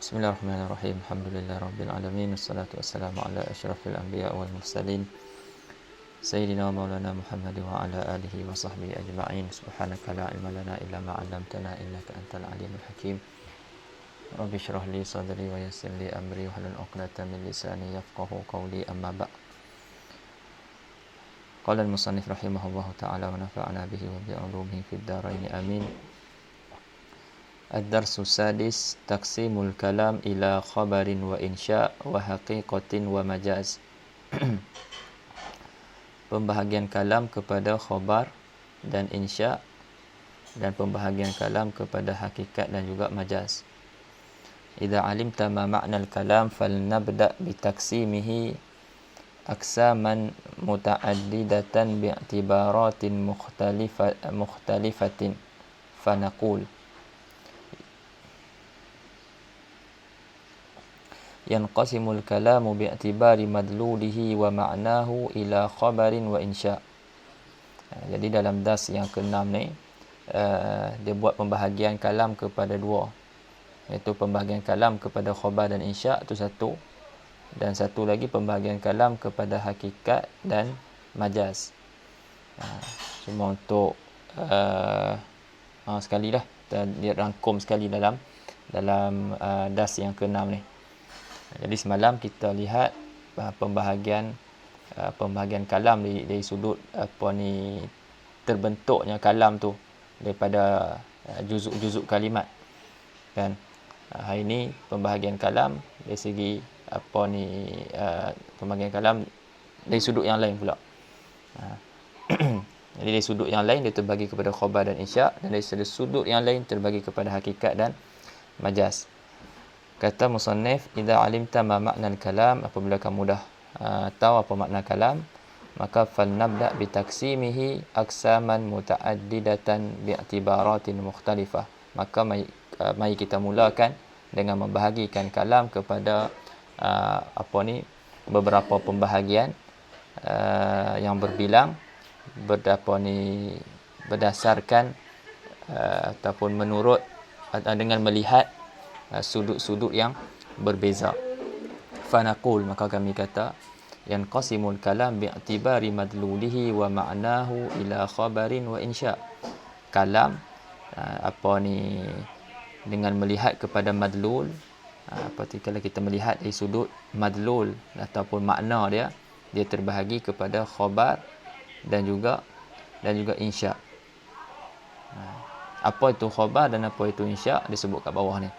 Bismillahirrahmanirrahim. Alhamdulillahirabbil alamin. Wassalatu wassalamu ala asyrafil anbiya wal mursalin. Sayyidina Maulana Muhammad wa ala alihi wa sahbihi ajma'in. Subhanaka la ilma lana illa ma 'allamtana innaka antal alimul hakim. Rabbi shrah li sadri wa yassir li amri wahlul 'uqdatam min lisani yafqahu qawli amma ba'd. Qala al-musannif rahimahullahu ta'ala wa nafa'ana bihi wa bi 'ulumihi fid dharain amin. Ad-darsu sadis taqsimul kalam ila khabarin wa insya' wa haqiqatin wa majaz. Pembahagian kalam kepada khabar dan insya' dan pembahagian kalam kepada hakikat dan juga majaz. Idza alimta ma ma'nal kalam falnabda bi taqsimihi aqsaman muta'addidatan bi'tibaratin mukhtalifatin fanaqul yanqasimul kalamu bi'tibari madlulihi wa ma'nahu ila khabarin wa insya'. Jadi dalam dars yang ke-6 ni dia buat pembahagian kalam kepada dua, iaitu pembahagian kalam kepada khabar dan insya' tu satu, dan satu lagi pembahagian kalam kepada hakikat dan majaz. Cuma untuk sekalilah dia rangkum sekali dalam dars yang ke-6 ni. Jadi semalam kita lihat pembahagian kalam dari sudut terbentuknya kalam tu daripada juzuk kalimat, kan. Hari ini pembahagian kalam dari segi pembahagian kalam dari sudut yang lain pula. Jadi dari sudut yang lain dia terbagi kepada khabar dan insya', dan dari sudut yang lain terbagi kepada hakikat dan majaz. Kata musannif, idza alimta ma ma'nal kalam, apabila kamu dah tahu apa makna kalam, maka falnabda bi taqsimihi aqsaman muta'addidatan bi'tibaratin mukhtalifah. Maka mari kita mulakan dengan membahagikan kalam kepada beberapa pembahagian yang berbilang berdasarkan ataupun menurut dengan melihat sudut-sudut yang berbeza. Fanaqul, maka kami kata, yanqasimul kalam bi'tibari madlulihi wa ma'nahu ila khabarin wa insya'. Kalam dengan melihat kepada madlul, kalau kita melihat dari sudut madlul ataupun makna dia terbahagi kepada khabar dan juga insya'. Apa itu khabar dan apa itu insya' disebut kat bawah ni.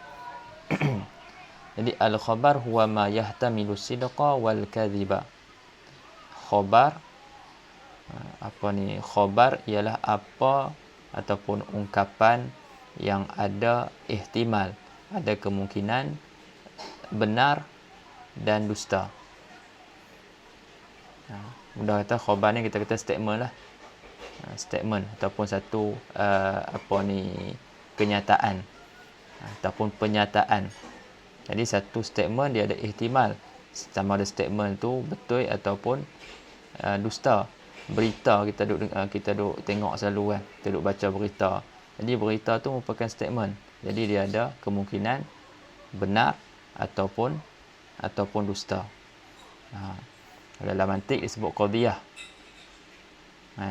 Jadi al-khabar huwa ma yahtamilu sidqa wal kadhiba. Khabar khabar ialah apa ataupun ungkapan yang ada ihtimal, ada kemungkinan benar dan dusta. Mudah kata khabar ni kita kata statement lah. Statement ataupun satu kenyataan ataupun penyataan. Jadi satu statement dia ada ihtimal sama ada statement tu betul ataupun dusta. Berita kita duk tengok selalu kan, kita duk baca berita. Jadi berita tu merupakan statement. Jadi dia ada kemungkinan benar ataupun dusta. Dalam mantik disebut qadhiyah.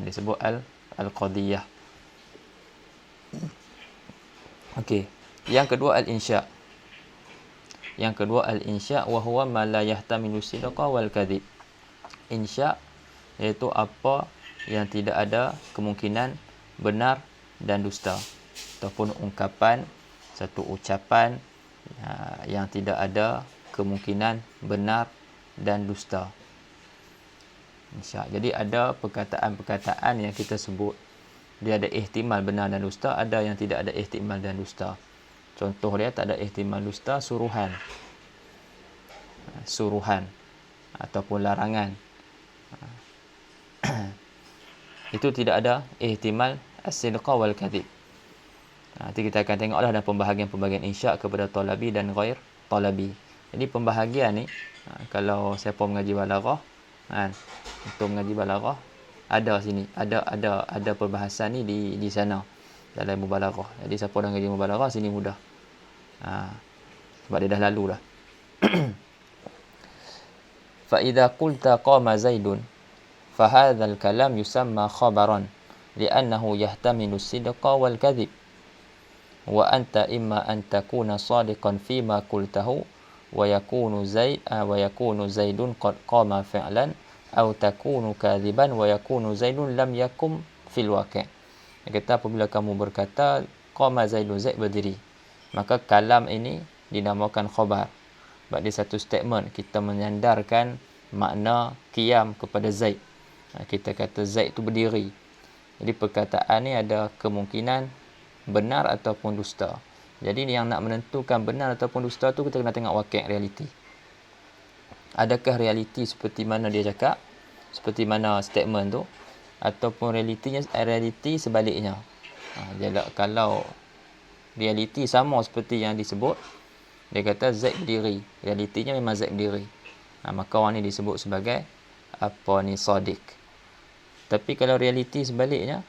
Disebut al-qadhiyah. Okey. Yang kedua al-insya'. Wa huwa ma la yahtamilu sidqa wal kadhib. Insya' iaitu apa yang tidak ada kemungkinan benar dan dusta, ataupun ungkapan, satu ucapan yang tidak ada kemungkinan benar dan dusta. Insya'. Jadi ada perkataan-perkataan yang kita sebut dia ada ihtimal benar dan dusta, ada yang tidak ada ihtimal dan dusta. Contoh dia tak ada ihtimal dusta, suruhan ataupun larangan. Itu tidak ada ihtimal as-sidqa wal kadhib. Nanti kita akan tengoklah dalam pembahagian insya' kepada talabi dan ghair talabi. Jadi pembahagian ni kalau siapa mengaji balaghah, untuk mengaji balaghah ada sini, ada perbahasan ni di sana dalam mubalaghah. Jadi siapa dah mengaji mubalaghah sini mudah. sebab dia dah lalu dah. Fa idza qulta qama Zaidun fa hadzal kalam yusamma khabaran li'annahu yahtamilu as-sidqa wal kadhib wa anta imma an takuna sadiqan fima qultahu wa yakunu Zaidun qad qama fi'lan aw takunu kadhiban wa yakunu Zaidun lam yakum fil waqi'. Dia kata apabila kamu berkata qama Zaidun, Zaid berdiri, maka kalam ini dinamakan khabar. Sebab dia satu statement, kita menyandarkan makna qiyam kepada Zaid. Kita kata Zaid itu berdiri. Jadi perkataan ni ada kemungkinan benar ataupun dusta. Jadi yang nak menentukan benar ataupun dusta tu kita kena tengok waqi', realiti. Adakah realiti seperti mana dia cakap, seperti mana statement tu, ataupun realiti sebaliknya. Kalau realiti sama seperti yang disebut, dia kata Zaid berdiri, realitinya memang Zaid berdiri, maka orang ni disebut sebagai sadiq. Tapi kalau realiti sebaliknya,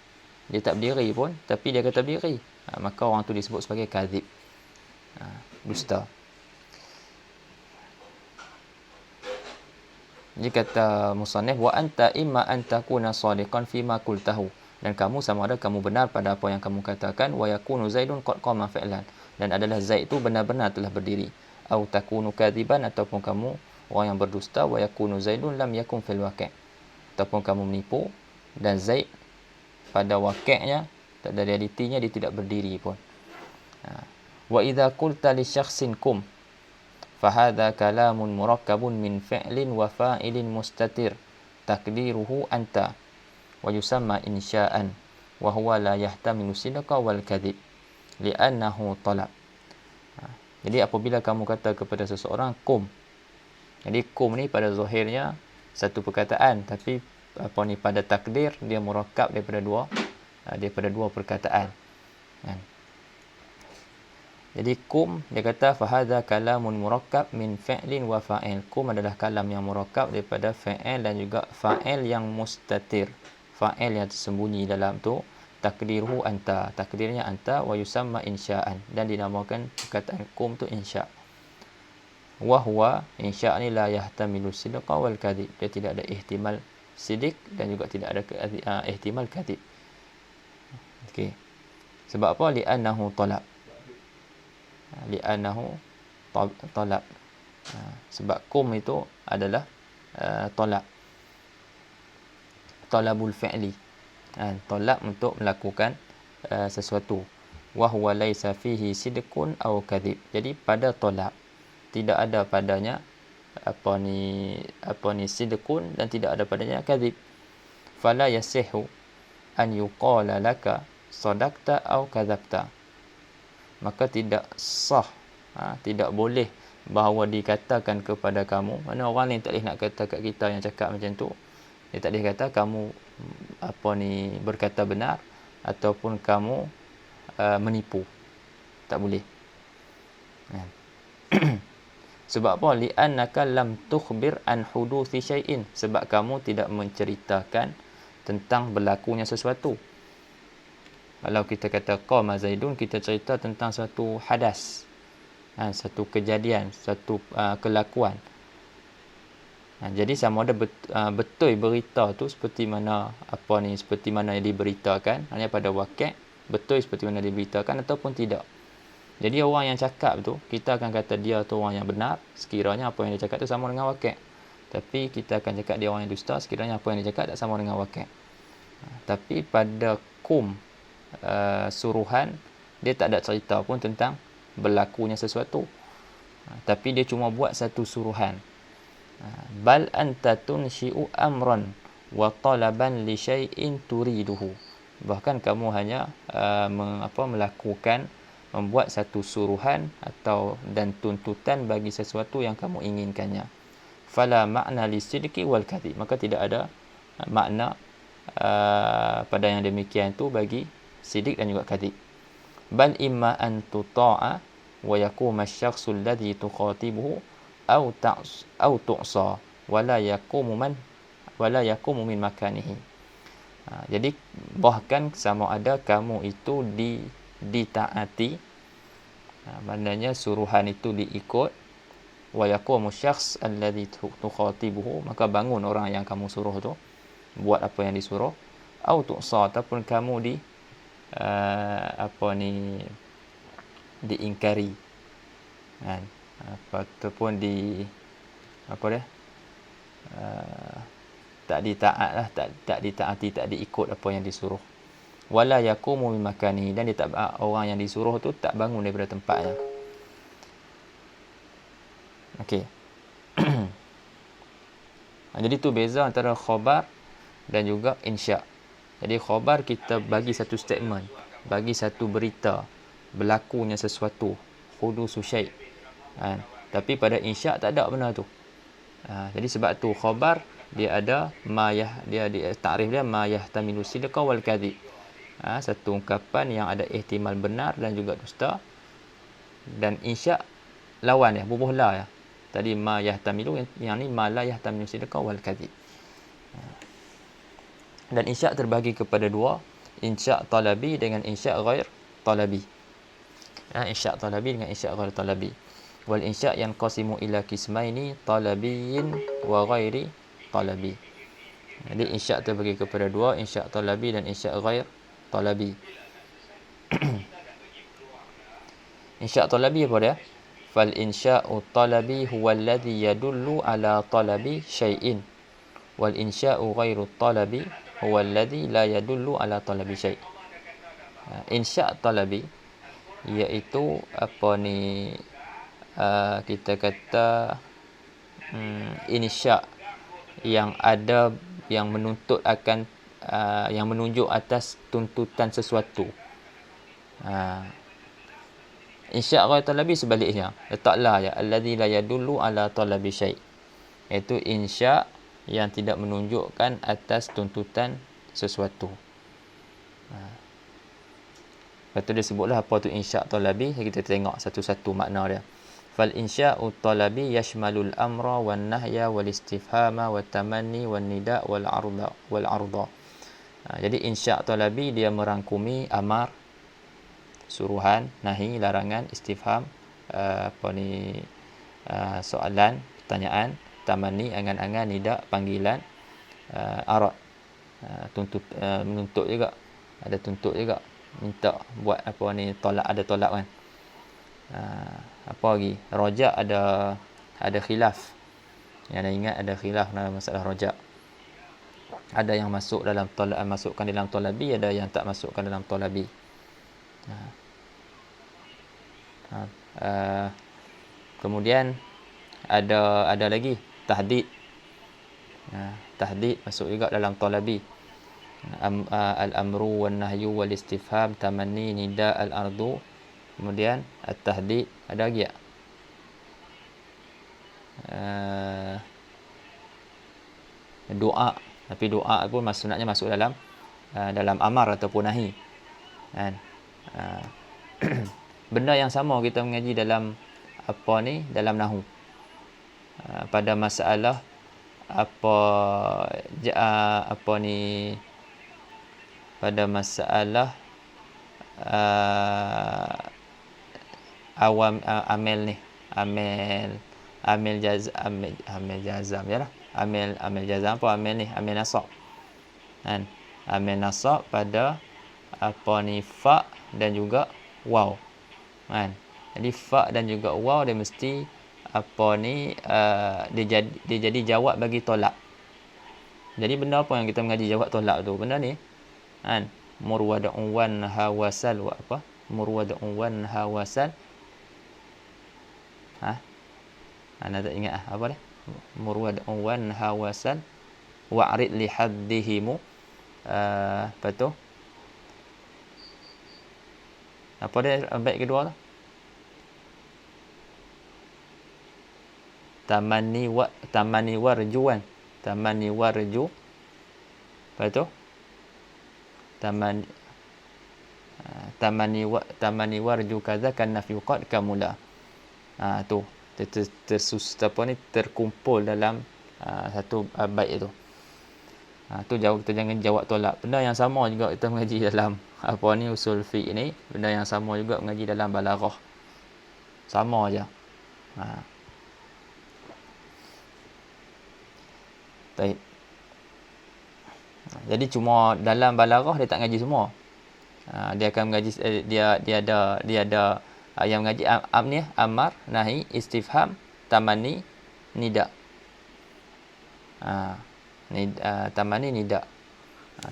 dia tak berdiri pun tapi dia kata berdiri, maka orang tu disebut sebagai kadhib, dusta. Jadi kata musannif, wa anta imma an takuna sadiqan fima qultahu, dan kamu sama ada kamu benar pada apa yang kamu katakan, wa yakunu Zaidun qad qama fi'lan, dan adalah Zaid itu benar-benar telah berdiri, au takunu kadhiban, ataupun kamu orang yang berdusta, wa yakunu Zaidun lam yakun fil waqi', ataupun kamu menipu dan Zaid pada waqi'nya, pada realitinya dia tidak berdiri pun. Wa idza qulta li syakhsin kum fa hadha kalamun murakkabun min fi'lin wa fa'ilin mustatir takdiruhu anta wa yusamma insya'an wa huwa la yahtamilu sidqa wal kadhib li'annahu talab. Jadi apabila kamu kata kepada seseorang kum, jadi kum ni pada zahirnya satu perkataan, tapi pada takdir dia murakkab daripada dua perkataan. Jadi kum, dia kata fa hadza kalamun murakkab min fi'lin wa fa'il. Kum adalah kalam yang murakkab daripada fa'il dan juga fa'il yang mustatir, fa'il yang tersembunyi dalam tu. Takdiruhu anta, takdirnya anta, wa yusamma insya'an, dan dinamakan perkataan kum tu insya'. Wa huwa, insya' ni la yahtamilu sidqa wal kadhib, dia tidak ada ihtimal sidik dan juga tidak ada ihtimal kadhib. Okey. Sebab apa? Li'annahu talab. Li'annahu talab. Sebab kum itu adalah talab. Talabul fi'li. Talab untuk melakukan sesuatu. Wa huwa laisa fihi sidqun aw kadhib. Jadi pada talab tidak ada padanya sidqun, dan tidak ada padanya kadhib. Fala yasihu an yuqala laka sadaqta aw kadzabta, maka tidak sah, tidak boleh bahawa dikatakan kepada kamu, mana orang lain tak boleh nak kata kat kita yang cakap macam tu, dia tak boleh kata kamu berkata benar ataupun kamu menipu, tak boleh. Sebab apa? Li'annaka lam tukhbir an huduthi syai'in, sebab kamu tidak menceritakan tentang berlakunya sesuatu. Kalau kita kata qama Zaidun, kita cerita tentang satu hadas, satu kejadian, satu kelakuan. Jadi sama ada betul berita tu seperti mana seperti mana yang diberitakan, hanya pada waqi', betul seperti mana diberitakan ataupun tidak. Jadi orang yang cakap tu, kita akan kata dia tu orang yang benar sekiranya apa yang dia cakap tu sama dengan waqi'. Tapi kita akan cakap dia orang yang dusta sekiranya apa yang dia cakap tak sama dengan waqi'. Tapi pada kum, suruhan, dia tak ada cerita pun tentang berlakunya sesuatu. Tapi dia cuma buat satu suruhan. Bal anta tunshi'u amran wa talaban li syai'in turiduhu. Bahkan kamu hanya membuat satu suruhan dan tuntutan bagi sesuatu yang kamu inginkannya. Fala ma'na lisidqi wal kadhib, maka tidak ada makna pada yang demikian itu bagi sidik dan juga kadhib. Bal imma an tuta'a wa yakuma asy-syakhsu alladhi tukhatibuhu aw tu'sa wala yaqumu min makanihi. Jadi bahkan sama ada kamu itu ditaati Maknanya suruhan itu diikut. Wa yaqumu syakhs alladhi tukhatibuhu, maka bangun orang yang kamu suruh tu buat apa yang disuruh. Au tu'sa, ataupun kamu diingkari, kan, ataupun tak ditaat lah, tak ditaati, tak diikut apa yang disuruh. Wala yaqumu min makani, dan dia tak, orang yang disuruh tu tak bangun daripada tempatnya. Okey. Jadi tu beza antara khabar dan juga insya'. Jadi khabar kita bagi satu statement, bagi satu berita, berlakunya sesuatu, hudusu syai'. Tapi pada insya' tak ada benda tu. Jadi sebab tu khabar dia ada takrif dia ma yahtamilu sidqa wal kadhib. Satu ungkapan yang ada ihtimal benar dan juga dusta. Dan insya' lawan dia, bubuh la ya. Tadi ma yahtamilu, yang ni ma la yahtamilu sidqa wal kadhib. Dan insya' terbagi kepada dua, insya' talabi dengan insya' ghair talabi. Insya' talabi dengan insya' ghair talabi. Wal insya' yanqasimu ila qismaini, talabiyyin wa ghairi talabi. Jadi insya' terbagi kepada dua, insya' talabi dan insya' ghair talabi. Insya' talabi apa dia? Fal insya'u talabi huwa alladhi yadullu ala talabi syai'in. Wal insya'u ghairu talabi huwa alladhi la yadullu ala talabi syai'. Insya' talabi iaitu kita kata insya' yang ada, yang menuntut akan yang menunjuk atas tuntutan sesuatu. Insya' ghair talabi sebaliknya, letaklah ya alladhi la yadullu ala talabi syai', iaitu insya' yang tidak menunjukkan atas tuntutan sesuatu. Lepas tu dia sebutlah apa tu insya' talabi. Kita tengok satu-satu makna dia. Fal insya'u talabi yashmalul amra wan nahya wal istifhama wat tamanni wan nida' wal arda. Jadi insya' talabi dia merangkumi amar, suruhan, nahi, larangan, istifham, soalan, pertanyaan, tamanni, angan-angan, nida', panggilan, arad, menuntut juga. Ada tuntut juga, minta buat tolak, ada tolak kan. Apa lagi? Rojak ada khilaf. Yang anda ingat ada khilaf dalam masalah rojak. Ada yang masuk dalam tolak, masukkan dalam talabi, ada yang tak masukkan dalam talabi. Kemudian ada lagi tahdid. Tahdid masuk juga dalam talabi. Al-amru wan nahyu wal istifham, tamanni, nida, al-ardu. Kemudian at-tahdid ada lagi tak? Doa, tapi doa pun sebenarnya masuk dalam amar ataupun nahi, kan? Benda yang sama kita mengaji dalam dalam nahu, pada masalah pada masalah amel ni, amel jazam ya lah. Amel jazam apa? Amel ni, amel nasab, kan? Amel nasab pada fa dan juga waw, kan? Jadi fa dan juga waw dia mesti dia jadi jawab bagi tolak. Jadi benda apa yang kita mengaji jawab tolak tu? Benda ni, kan? Murwada'un wan hawasal wa apa? Murwada'un wan hawasal. Anda tak ingat apa dia? Murwada'un wan hawasal wa'rid li haddihimu. Apa tu? Apa dia bait kedua tu? Tamanni warjuan. Tamanni warju. Apa tu? Tamanni warju kaza kan nafyu qad kamula. Tu terkumpul dalam satu bait itu. Tu jawab, kita jangan jawab tolak. Benda yang sama juga kita mengaji dalam usul fiqh ni. Benda yang sama juga mengaji dalam balaghah. Sama aja. Baik. Jadi cuma dalam balaghah dia tak ngaji semua. Dia akan mengaji dia ada yang mengaji amar, nahi, istifham, tamanni, nida. Tamanni, nida.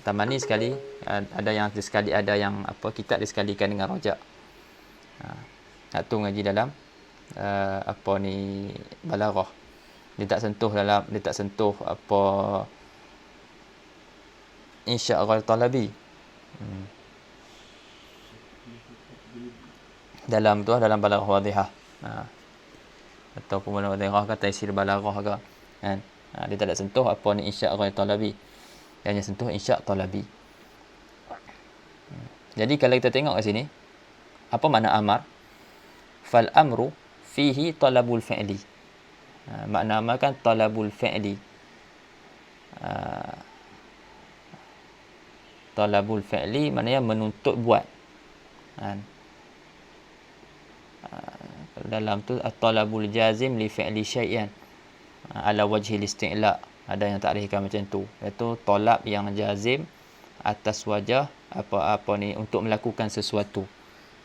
Tamanni sekali ada yang sekali, ada yang kitab disekalikan dengan rojak. Tu ngaji dalam balaghah. Dia tak sentuh insya' ghair talabi. Dalam balaghah wadhihah. Ataupun balaghah wadhihah ke taisir balaghah ke. Kan? Dia tak ada sentuh insya' ghair talabi. Dia hanya sentuh insya' talabi. Jadi kalau kita tengok kat sini, apa makna amar? Fal amru fihi talabul fi'li. Makna amar kan talabul fi'li. Talabul fi'li maknanya menuntut buat. Dalam tu at-talabul jazim li fi'li syai'an ala wajhil isti'la. Ada yang takrifkan macam tu, iaitu talab yang jazim atas wajah untuk melakukan sesuatu.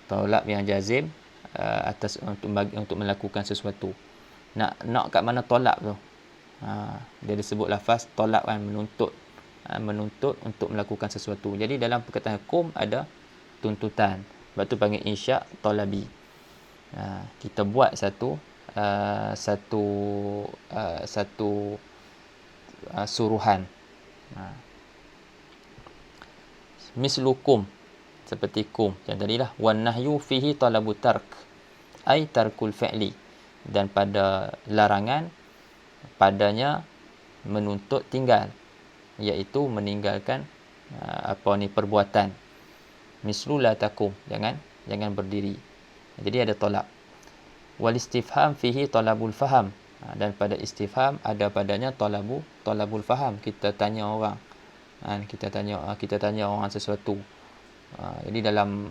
Talab yang jazim untuk melakukan sesuatu. Nak kat mana tolak tu? Dia disebut lafaz tolak kan, menuntut untuk melakukan sesuatu. Jadi dalam perkataan hukum ada tuntutan. Sebab tu panggil insya' talabi. Kita buat satu suruhan. Mislukum, seperti kum yang tadilah, wan nahyu fihi talabu tark ai tarkul fi'li, dan pada larangan padanya menuntut tinggal, iaitu meninggalkan perbuatan. Mislu la takum, jangan berdiri. Jadi ada tolak. Wal istifham fihi talabul faham, dan pada istifham ada padanya talabul faham. Kita tanya orang, kita tanya orang sesuatu. Jadi dalam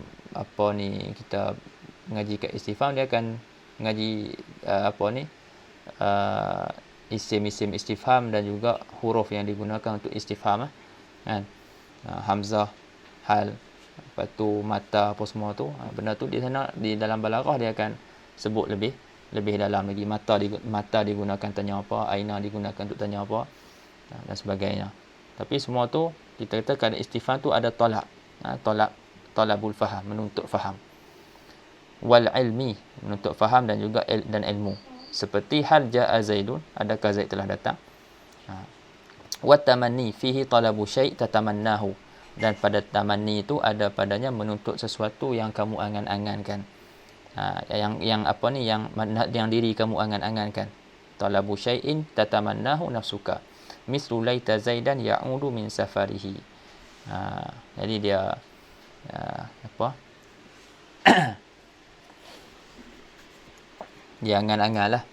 kita mengaji kat istifham, dia akan mengaji isim-isim istifham dan juga huruf yang digunakan untuk istifham, kan. Hamzah, hal, lepas tu mata, apa semua tu. Benda tu di sana, di dalam balaghah dia akan sebut lebih dalam lagi. Mata digunakan tanya apa, aina digunakan untuk tanya apa, dan sebagainya. Tapi semua tu kita kata kadang istifham tu ada tolak. Talabul faham, menuntut faham. Wal ilmi, menuntut faham dan juga ilmu. Seperti hal ja'a Zaidun, adakah Zaid telah datang. Wa tamanni fihi talabu syai' tatamannahu, dan pada tamanni itu ada padanya menuntut sesuatu yang kamu angan-angankan. Yang diri kamu angan-angankan. Talabu syai'in tatamannahu nafsuka. Mislu laita Zaidan ya'udu min safarihi. Jadi dia dia angan-angan lah.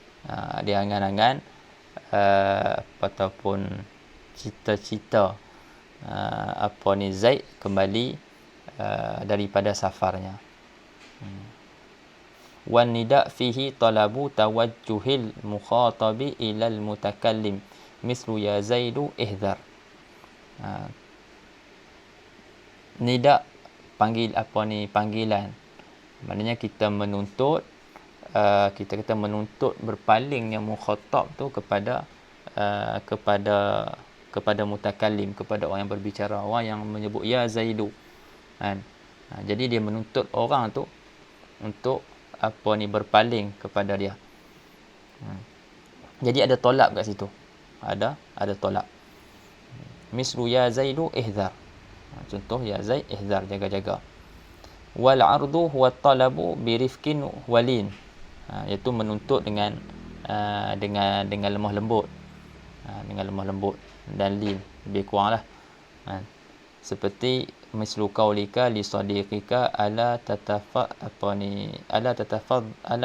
Dia angan-angan ataupun cita-cita Zaid kembali daripada safarnya. Wan nida fihi talabu tawajjuhil mukhatabi ilal mutakallim mislu ya Zaidu ihdhar. Nida panggilan. Maknanya kita menuntut berpalingnya mukhatab tu kepada mutakallim, kepada orang yang berbicara, orang yang menyebut ya Zaidu, kan. Jadi dia menuntut orang tu untuk berpaling kepada dia. Jadi ada tolak kat situ. Ada tolak. Mislu ya Zaidu ihzar. Contoh, ya Zaid ihzar, jaga-jaga. Wal ardu huwa talabu bi rifqin walin, iaitu menuntut dengan lemah lembut, dan lin, lebih kuranglah. Seperti mislu qaulika li sadiqika ala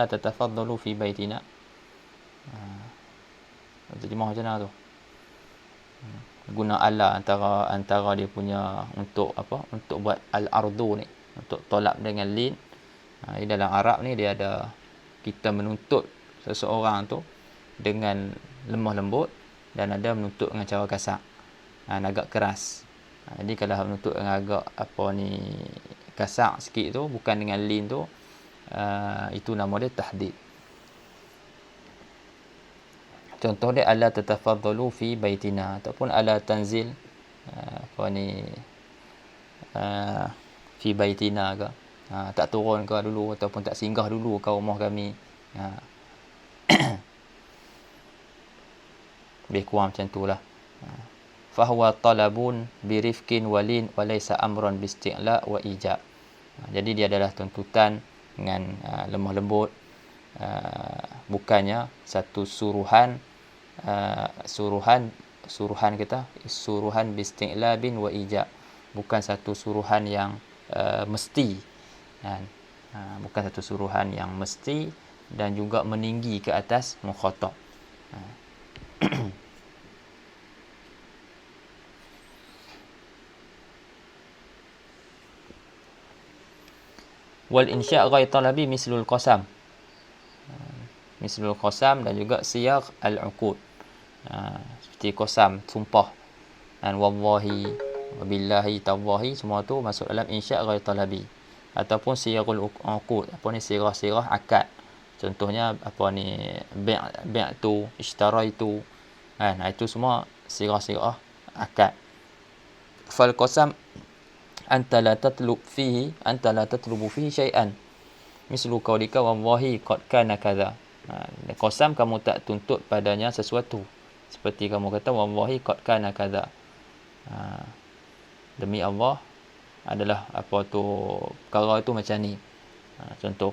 tatafaddalu fi baitina. Terjemah macam mana tu? Guna ala antara dia punya untuk buat al-ardu ni, untuk tolak dengan lin. Di dalam Arab ni dia ada kita menuntut seseorang tu dengan lemah lembut, dan ada menuntut dengan cara kasar, agak keras. Jadi kalau menuntut dengan agak kasar sikit tu, bukan dengan lin tu, itu nama dia tahdid. Contoh dia, ala tatafaddalu fi baitina, ataupun ala tanzil fi baitina ke, tak turun ke dulu, ataupun tak singgah dulu ke rumah kami. Lebih kurang macam itulah. Fahuwa talabun birifkin walin walaysa amran bisti'la wa ijab. Jadi dia adalah tuntutan dengan lemah lembut, bukannya satu suruhan bisti'labin wa ijab, bukan satu suruhan yang mesti, bukan satu suruhan yang mesti dan juga meninggi ke atas mukhatab. Wal insya' ghair talabi mislul qasam, mislul qasam, dan juga siyaq al-uqud, seperti qasam, sumpah, dan wallahi, wabillahi, tallahi, semua tu masuk dalam insya' ghair talabi. Ataupun siyaqul uqud, sirah-sirah akad. Contohnya bi'tu, ishtaraitu, itu semua sirah-sirah akad. Fal qasam anta la tatlubu fihi syai'an mislu qaulika wallahi qad kana kadza. Qasam, kamu tak tuntut padanya sesuatu, seperti kamu kata wallahi qad kana kadza, demi Allah adalah perkara itu macam ni, contoh.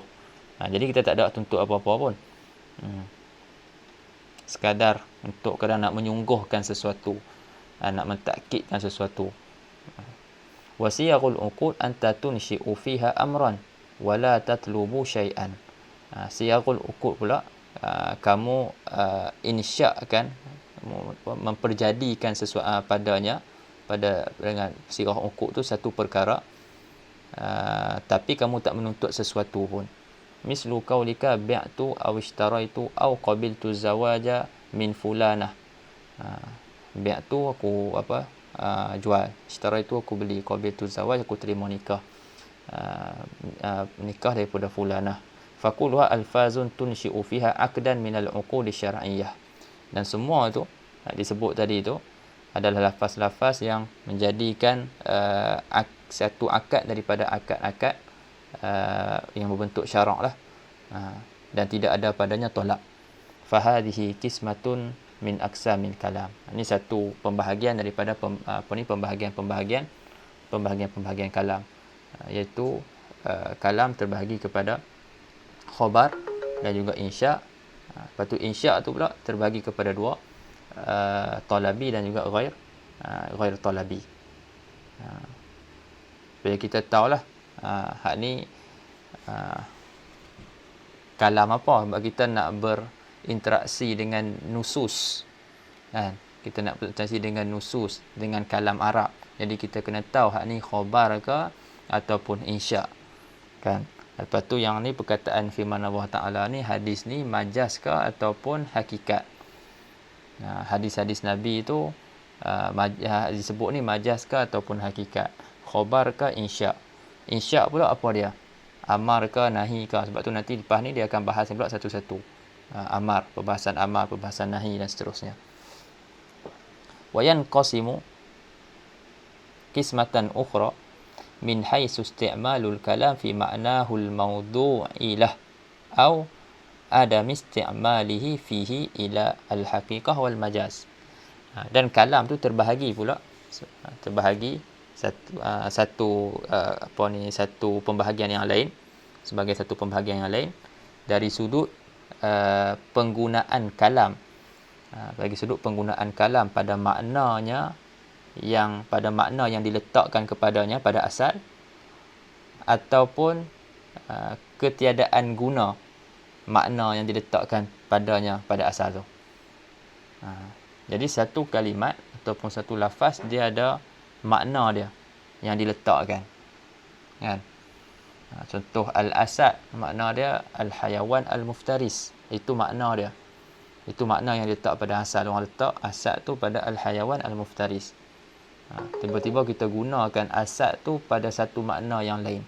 Jadi kita tak ada tuntut apa-apa pun, sekadar untuk kerana nak menyungguhkan sesuatu, nak mentakkidkan sesuatu. Wasiyaqul uqud anta tunshi'u fiha amran wala tatlubu syai'an. Siyaqul uqud pula, kamu insya'-kan, memperjadikan sesuatu padanya, dengan sirah uqud tu satu perkara, tapi kamu tak menuntut sesuatu pun. Mislu qaulika bi'tu aw ishtaraitu aw qabiltu zawaja min fulanah. Bi'tu, aku jual, ishtaraitu, aku beli, qabiltu zawaj, aku terima nikah, nikah daripada fulanah. Faquluha alfazun tunshi'u fiha aqdan min al-uqud syar'iyyah. Dan semua tu disebut tadi tu adalah lafaz-lafaz yang menjadikan satu akad daripada akad-akad yang berbentuk syarak lah, dan tidak ada padanya tolak. Fahadhihi qismatun min aqsamil kalam. Ini satu pembahagian daripada pembahagian kalam, iaitu kalam terbahagi kepada khabar dan juga insya'. Lepas tu insya' tu pula terbahagi kepada dua, talabi dan juga ghair talabi. Supaya kita tahulah hak ni kalam apa, sebab kita nak berinteraksi dengan nusus, kan? Kita nak berinteraksi dengan nusus, dengan kalam Arab. Jadi kita kena tahu hak ni khabar ke ataupun insya', kan? Lepas tu yang ni perkataan firman Allah Ta'ala ni, hadis ni majaz ke ataupun hakikat. Hadis-hadis Nabi tu disebut ni majaz ke ataupun hakikat, khabar ke insya'. Insya' pula apa dia? Amar ke nahi ke? Sebab tu nanti lepas ni dia akan bahas pula satu-satu. Amar, perbahasan nahi dan seterusnya. Wa yanqasimu qismatan ukhra min haitsu isti'malul kalam fi ma'nahu al-mawdu'i lah aw adam isti'malihi fihi ila al-haqiqah wal majaz. Dan kalam tu terbahagi pula, terbahagi satu pembahagian yang lain, sebagai satu pembahagian yang lain dari sudut penggunaan kalam, bagi sudut penggunaan kalam pada maknanya yang diletakkan kepadanya pada asal, ataupun ketiadaan guna makna yang diletakkan padanya pada asal tu. Jadi satu kalimat ataupun satu lafaz dia ada makna dia yang diletakkan, kan? Contoh al-asad, makna dia al-hayawan al-muftaris. Itu makna dia. Itu makna yang diletak pada asal. Orang letak asad tu pada al-hayawan al-muftaris. Tiba-tiba kita gunakan asad tu pada satu makna yang lain.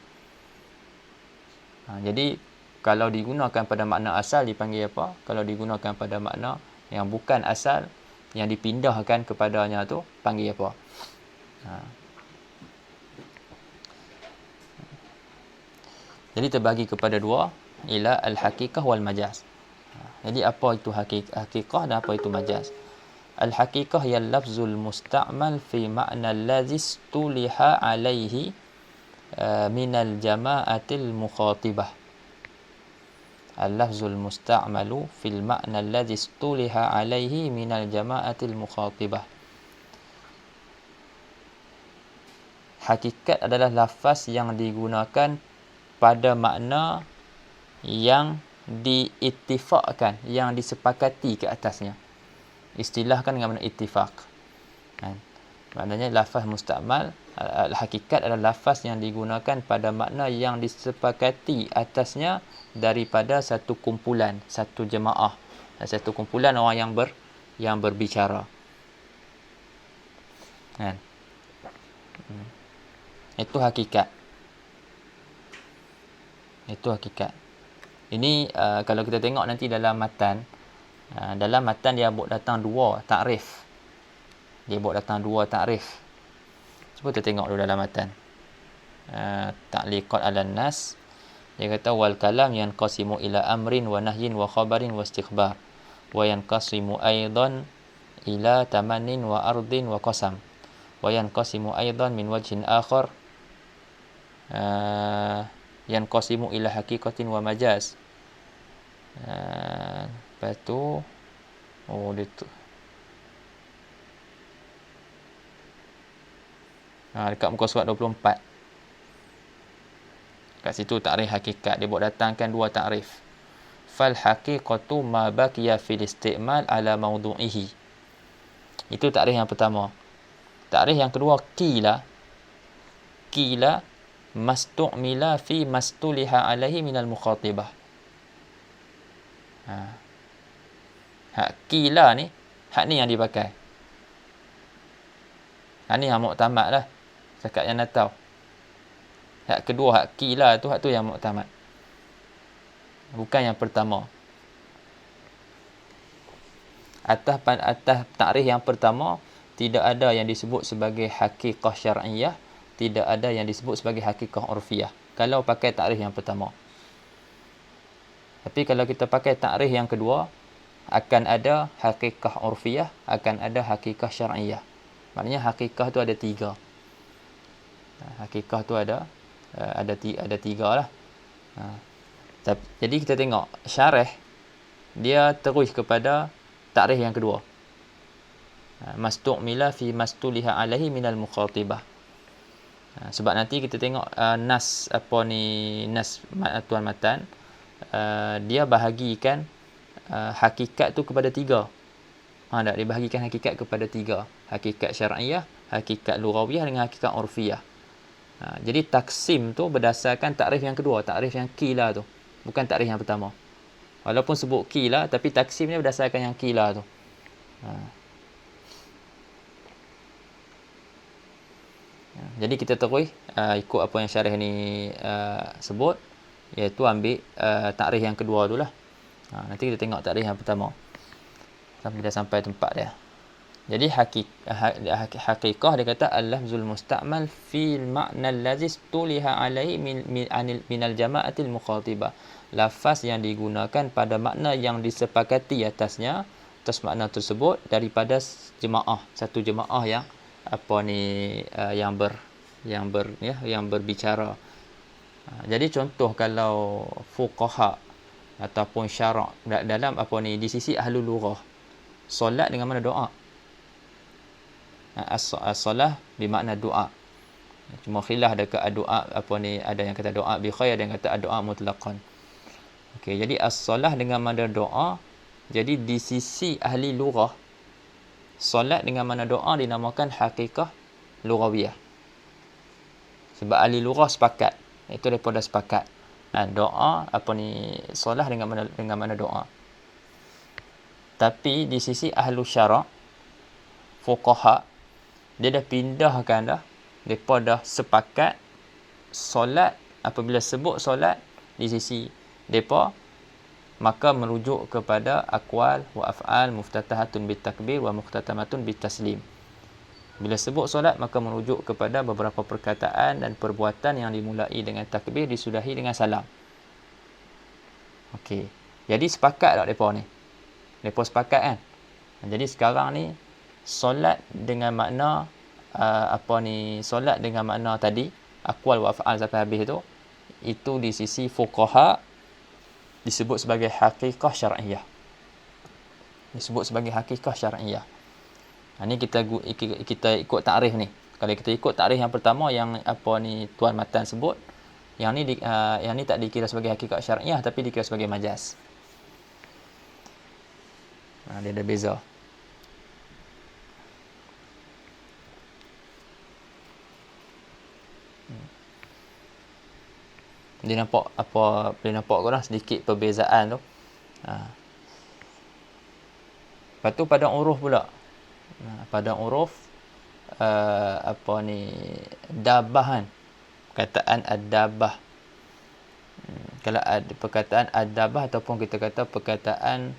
Jadi kalau digunakan pada makna asal dipanggil apa? Kalau digunakan pada makna yang bukan asal, yang dipindahkan kepadanya tu panggil apa? Jadi terbagi kepada dua, ialah al-haqiqah wal majaz. Jadi apa itu haqiqah dan apa itu majaz? Al-haqiqah ya lafzul musta'mal fi ma'na allazi istuliha alaihi min al-jama'atil mukhatibah. Al-lafzul musta'malu fil ma'na allazi istuliha alaihi min al-jama'atil mukhatibah. Hakikat adalah lafaz yang digunakan pada makna yang diittifaqkan, yang disepakati ke atasnya. Istilahkan dengan makna ittifaq. Maknanya lafaz musta'mal, hakikat adalah lafaz yang digunakan pada makna yang disepakati atasnya daripada satu kumpulan, satu jemaah, satu kumpulan orang yang berbicara. Itu hakikat. Itu hakikat. Ini kalau kita tengok nanti dalam matan, dia buat datang dua takrif. Cuba kita tengok dulu dalam matan. Ta'liqat 'alan nas. Dia kata wal kalam yanqasimu ila amrin wa nahyin wa khabarin wa istikhbar. Wa yanqasimu aidan ila tamannin wa ardin wa qasam. Wa yanqasimu aidan min wajhin akhar yanqasimu ila haqiqatin wa majaz. Lepas tu dia tu dekat muka surat 24, kat situ takrif hakikat dia buat datangkan dua takrif. Fal haqiqatu ma baqiya fil isti'mal ala mawdu'ihi. Itu takrif yang pertama. Takrif yang kedua qila mastu'mila fi mastuliha alaihi minal mukhatibah. Hak qila ni, hak ni yang dipakai. Hak ni yang muktamad lah. Cakap yang nak tahu. Hak kedua, hak qila tu, hak tu yang muktamad. Bukan yang pertama. Atas takrif yang pertama, tidak ada yang disebut sebagai haqiqah syar'iyah, tidak ada yang disebut sebagai haqiqah urfiyah. Kalau pakai takrif yang pertama. Tapi kalau kita pakai takrif yang kedua, akan ada haqiqah urfiyah, akan ada haqiqah syar'iyah. Maknanya haqiqah tu ada tiga. Haqiqah tu ada tiga lah. Jadi kita tengok syarah dia terus kepada takrif yang kedua. Mastu'mila fi mastuliha alaihi minal mukhatibah. Sebab nanti kita tengok nas tuan matan, dia bahagikan hakikat tu kepada tiga. Dia bahagikan hakikat kepada tiga. Hakikat syar'iyah, hakikat lughawiyah dengan hakikat urfiyah. Jadi taksim tu berdasarkan takrif yang kedua, takrif yang qila tu. Bukan takrif yang pertama. Walaupun sebut qila, tapi taksimnya berdasarkan yang qila tu. Jadi kita terus ikut apa yang syarah ni sebut, iaitu ambil takrif yang kedua tu lah. Nanti kita tengok takrif yang pertama sampai dah sampai tempat dia. Jadi haqiqah dia kata al-lafzul musta'mal fil ma'na allazi tuliha alaihi minal jama'atil mukhatibah. Lafaz yang digunakan pada makna yang disepakati atas makna tersebut daripada jemaah, satu jemaah yang berbicara. Jadi contoh kalau fuqaha ataupun syarak dalam di sisi ahlul lughah, solat dengan mana doa? As-salah bermakna doa. Cuma khilaf dekat doa ada yang kata doa bi khair, ada yang kata doa mutlaqan. Okey, jadi as-salah dengan mana doa. Jadi di sisi ahli lughah, solat dengan mana doa dinamakan haqiqah lughawiyah. Sebab ahli lughah sepakat Itu mereka dah sepakat. Doa solat dengan mana doa. Tapi di sisi ahlu syarak, fuqaha, dia dah pindahkan dah. Mereka dah sepakat solat, apabila sebut solat di sisi mereka, maka merujuk kepada aqwal wa af'al muftatahatun bitakbir wa muhtatamatun bitaslim. Bila sebut solat, maka merujuk kepada beberapa perkataan dan perbuatan yang dimulai dengan takbir, disudahi dengan salam. Okey. Jadi sepakat tak mereka ni? Mereka sepakat kan? Jadi sekarang ni solat dengan makna solat dengan makna tadi aqwal wa af'al sampai habis tu, itu di sisi fuqaha disebut sebagai haqiqah syar'iyah. Disebut sebagai haqiqah syar'iyah. Ni kita ikut takrif ni. Kalau kita ikut takrif yang pertama yang tuan matan sebut, yang ni tak dikira sebagai hakikat syar'iyah tapi dikira sebagai majaz. Dia ada beza. Dia nampak boleh nampak korang sedikit perbezaan tu. Lepas tu pada uruf pula. Pada uruf dabah kan. Perkataan ad-dabah. Kalau ada perkataan ad-dabah ataupun kita kata perkataan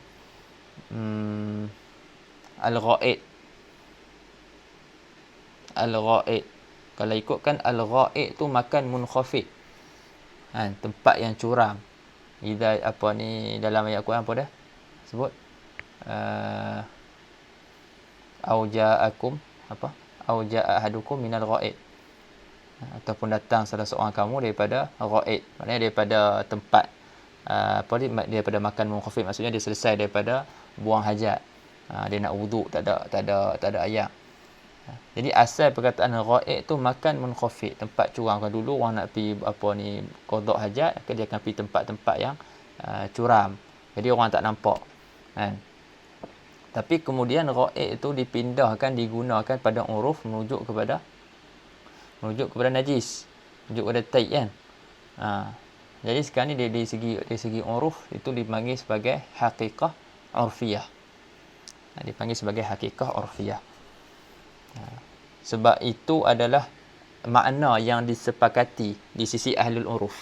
al-ghaid. Al-ghaid. Kalau ikutkan al-ghaid tu makan munkhafid. Tempat yang curam. Dalam ayat Quran apa dah? Sebut auja ahadukum minal ghaid, ataupun datang salah seorang kamu daripada ghaid, maknanya daripada tempat daripada makan munkhafid, maksudnya dia selesai daripada buang hajat, dia nak wuduk, tak ada air. Jadi asal perkataan ghaid tu makan munkhafid, tempat curam. Kalau dulu orang nak pergi qada hajat, dia akan pergi tempat-tempat yang curam, jadi orang tak nampak kan. Tapi kemudian ghaid itu dipindahkan, digunakan pada uruf merujuk kepada najis, merujuk kepada taib kan. Jadi sekarang ni dari segi uruf itu dipanggil sebagai haqiqah urfiyah. Dipanggil sebagai haqiqah urfiyah. Sebab itu adalah makna yang disepakati di sisi ahlul uruf.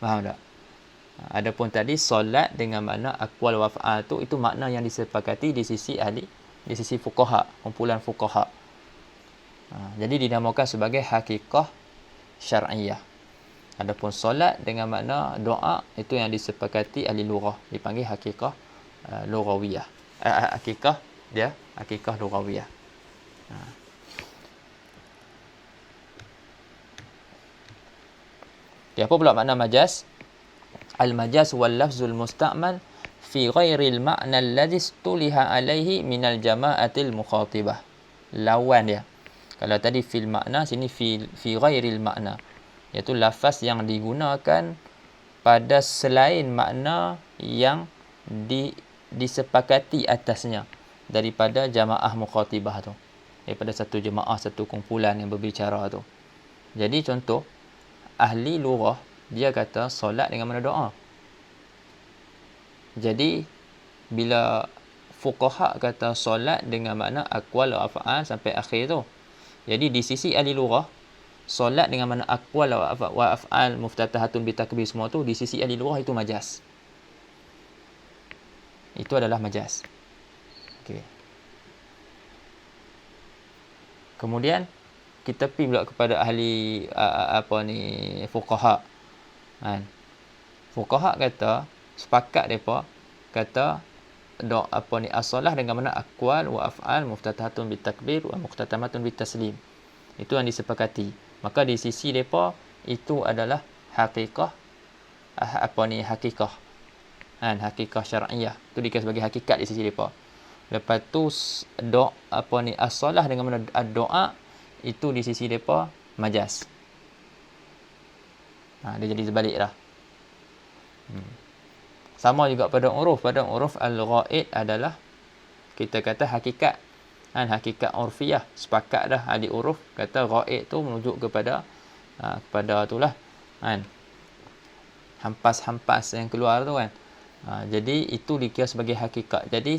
Faham tak? Adapun tadi solat dengan makna aqwal wa af'al tu, itu makna yang disepakati di sisi fuqaha, kumpulan fuqaha. Jadi dinamakan sebagai haqiqah syar'iyah. Adapun solat dengan makna doa, itu yang disepakati ahli lughah, dipanggil haqiqah lughawiyah. Haqiqah lughawiyah. Apa pula makna majaz? Al-majaz wal lafzul musta'mal fi ghairil ma'na alladhi istuliha alaihi minal jama'atil mukhatibah. Lawan dia. Kalau tadi fil makna, sini fi ghairil makna, iaitu lafaz yang digunakan pada selain makna yang disepakati atasnya daripada jamaah mukhatibah tu, daripada satu jemaah, satu kumpulan yang berbicara tu. Jadi contoh, ahli lughah dia kata solat dengan mana doa. Jadi bila fuqaha kata solat dengan makna aqwal wa af'al sampai akhir tu, jadi di sisi ahli lughah, solat dengan makna aqwal wa af'al muftatahatun bitakbir, semua tu di sisi ahli lughah itu majaz. Itu adalah majaz. Okey. Kemudian kita pergi pula kepada ahli fuqaha. Fuqaha kata, sepakat depa kata as-solah dengan makna aqwal wa af'al muftatahatun bitakbir wa muhtatamatun bitaslim. Itu yang disepakati. Maka di sisi depa itu adalah haqiqah haqiqah syar'iyah. Itu dikira sebagai hakikat di sisi depa. Lepas tu as-solah dengan makna doa, itu di sisi depa majaz. Dia jadi sebalik dah. Sama juga pada uruf. Pada uruf al-ghaid adalah kita kata hakikat. Hakikat urfiyah. Sepakat dah ahli uruf kata ghaid tu merujuk kepada itulah kan, hampas-hampas yang keluar tu kan. Jadi itu dikira sebagai hakikat. Jadi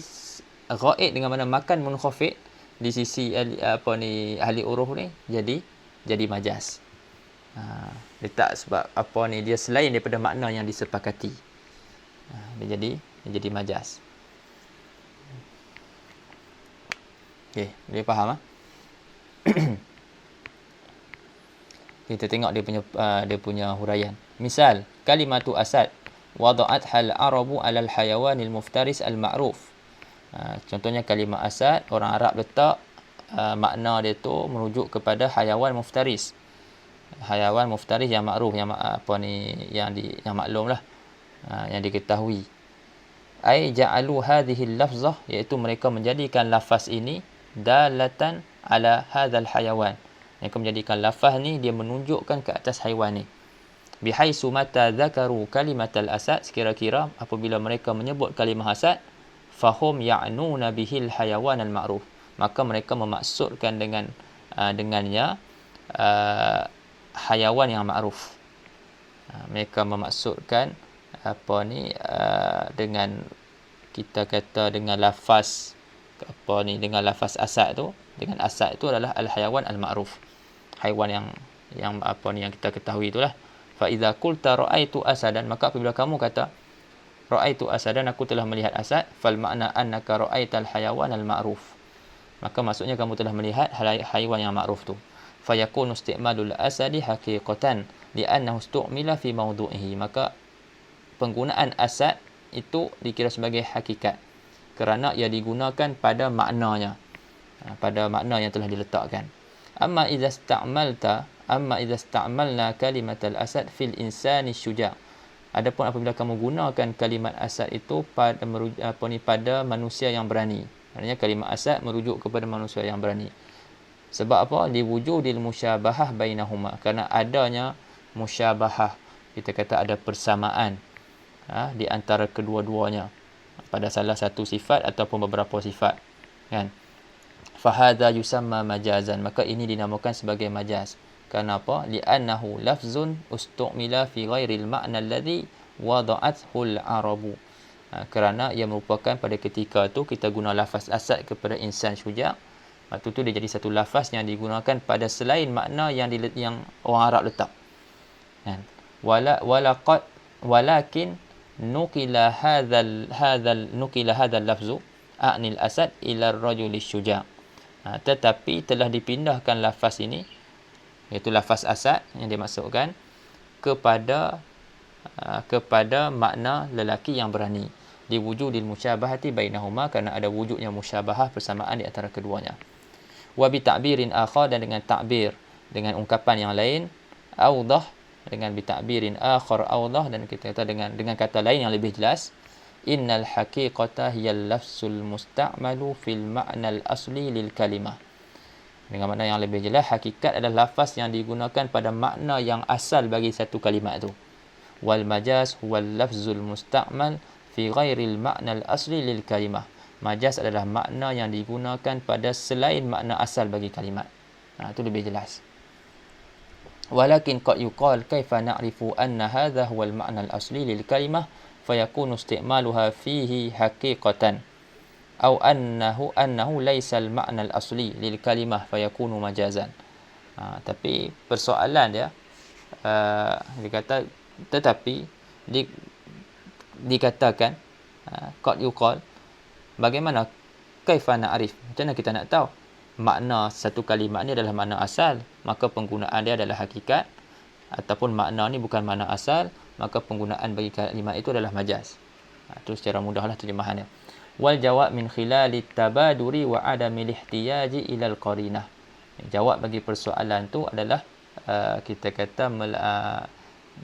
ghaid dengan mana makan munkhafid di sisi ahli uruf ni jadi majaz. Dia tak sebab dia selain daripada makna yang disepakati. Dia jadi majaz. Okey, boleh faham Kita tengok dia punya huraian. Misal, kalimatu asad wada'at hal arabu alal hayawanil muftaris al ma'ruf. Contohnya kalimah asad, orang Arab letak makna dia tu merujuk kepada hayawan muftaris. Hayawan muftaris yang makruf, yang yang maklum lah, yang diketahui. Ai ja'alu hadhihi al-lafzah, iaitu mereka menjadikan lafaz ini dalatan ala hadzal hayawan. Mereka menjadikan lafaz ni dia menunjukkan ke atas haiwan ni. Bihaisu mata dzakaru kalimatal asad, sekira-kira apabila mereka menyebut kalimah asad, fahum ya'nuna bihil hayawan al-ma'ruf, maka mereka memaksudkan dengannya hayawan yang ma'ruf. Mereka memaksudkan dengan kita kata dengan lafaz dengan lafaz asad tu, dengan asad itu adalah al-hayawan al-ma'ruf, haiwan yang yang kita ketahui itulah. Fa idza qulta ra'aitu asadan, maka apabila kamu kata ra'aitu asadan, aku telah melihat asad, fal makna annaka ra'aital hayawan al-ma'ruf, maka maksudnya kamu telah melihat haiwan yang ma'ruf tu. Fa yakunu isti'malul asadi haqiqatan li'annahu istu'mila fi mawdu'ihi, maka penggunaan asad itu dikira sebagai hakikat kerana ia digunakan pada maknanya, pada makna yang telah diletakkan. Amma idza ista'malna kalimatal asad fil insani syuja', adapun apabila kamu gunakan kalimat asad itu pada manusia yang berani, maknanya kalimat asad merujuk kepada manusia yang berani. Sebab apa? Liwujudil musyabahah bainahuma, kerana adanya musyabahah, kita kata ada persamaan di antara kedua-duanya pada salah satu sifat ataupun beberapa sifat, kan. Fahadha yusamma majazan, maka ini dinamakan sebagai majaz. Kenapa? Li'annahu lafzun ustu'mila fi ghairil ma'na alladhi wada'athu al-arabu, kerana ia merupakan pada ketika tu kita guna lafaz asad kepada insan syuja', waktu tu dia jadi satu lafaz yang digunakan pada selain makna yang orang Arab letak, kan. Walakin nukila hadzal lafzu a'nil asad ila ar-rajuli syuja', tetapi telah dipindahkan lafaz ini, iaitu lafaz asad yang dimaksudkan kepada makna lelaki yang berani, diwujudil musyabahati bainahuma, kerana ada wujudnya musyabahah, persamaan di antara keduanya. Wa bi ta'birin akhar, dan dengan ta'bir, dengan ungkapan yang lain, awdah, dengan bi ta'birin akhar awdah, dan kita kata dengan kata lain yang lebih jelas, innal haqiqata hiyal lafzul musta'malu fil ma'nal asli lil kalimah. Dengan makna yang lebih jelas, hakikat adalah lafaz yang digunakan pada makna yang asal bagi satu kalimat itu. Wal majaz huwal lafzul musta'mal fi ghairil ma'nal asli lil kalimah. Majaz adalah makna yang digunakan pada selain makna asal bagi kalimat. Itu lebih jelas. Walakin qad yuqal kaifa na'rifu anna hadha huwal ma'nal asli lil kalimah fayakunu isti'maluha fihi haqiqatan, atau annahu laysa al-ma'na al-asli lil kalimah fayakunu majazan. Tapi persoalan dia dikata, tetapi dikatakan qad yuqal, bagaimana kaifa na'rif, macam mana kita nak tahu makna satu kalimat ni adalah makna asal, maka penggunaan dia adalah hakikat, ataupun makna ni bukan makna asal, maka penggunaan bagi kalimat itu adalah majaz. Itu secara mudahlah terjemahannya. Wal jawab min khilali tabaduri wa adami lihtiyaji ilal qarinah. Jawab bagi persoalan tu adalah kita kata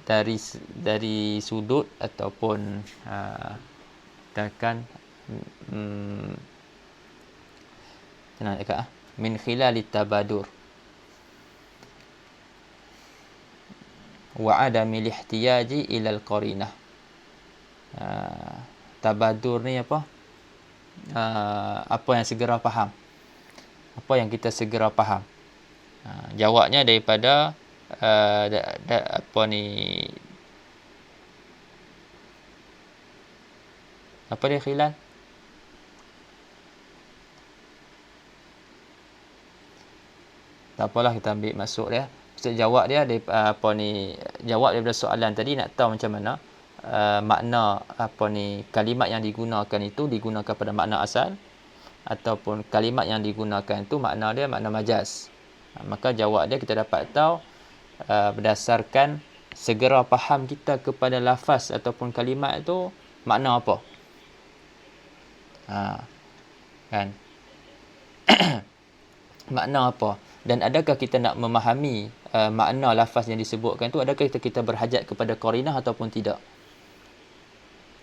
dari sudut ataupun min khilali tabadur wa adami lihtiyaji ilal qarinah. Tabadur ni apa? Apa yang segera faham, apa yang kita segera faham. Jawabnya daripada apa ni, apa dia khilal? Tak apalah, kita ambil masuk dia. Maksud jawab dia apa ni, jawab daripada soalan tadi nak tahu macam mana makna apa ni, kalimat yang digunakan itu digunakan pada makna asal ataupun kalimat yang digunakan itu makna dia makna majaz. Maka jawab dia kita dapat tahu berdasarkan segera faham kita kepada lafaz ataupun kalimat itu makna apa. Kan? Makna apa? Dan adakah kita nak memahami makna lafaz yang disebutkan tu, adakah kita berhajat kepada qarinah ataupun tidak?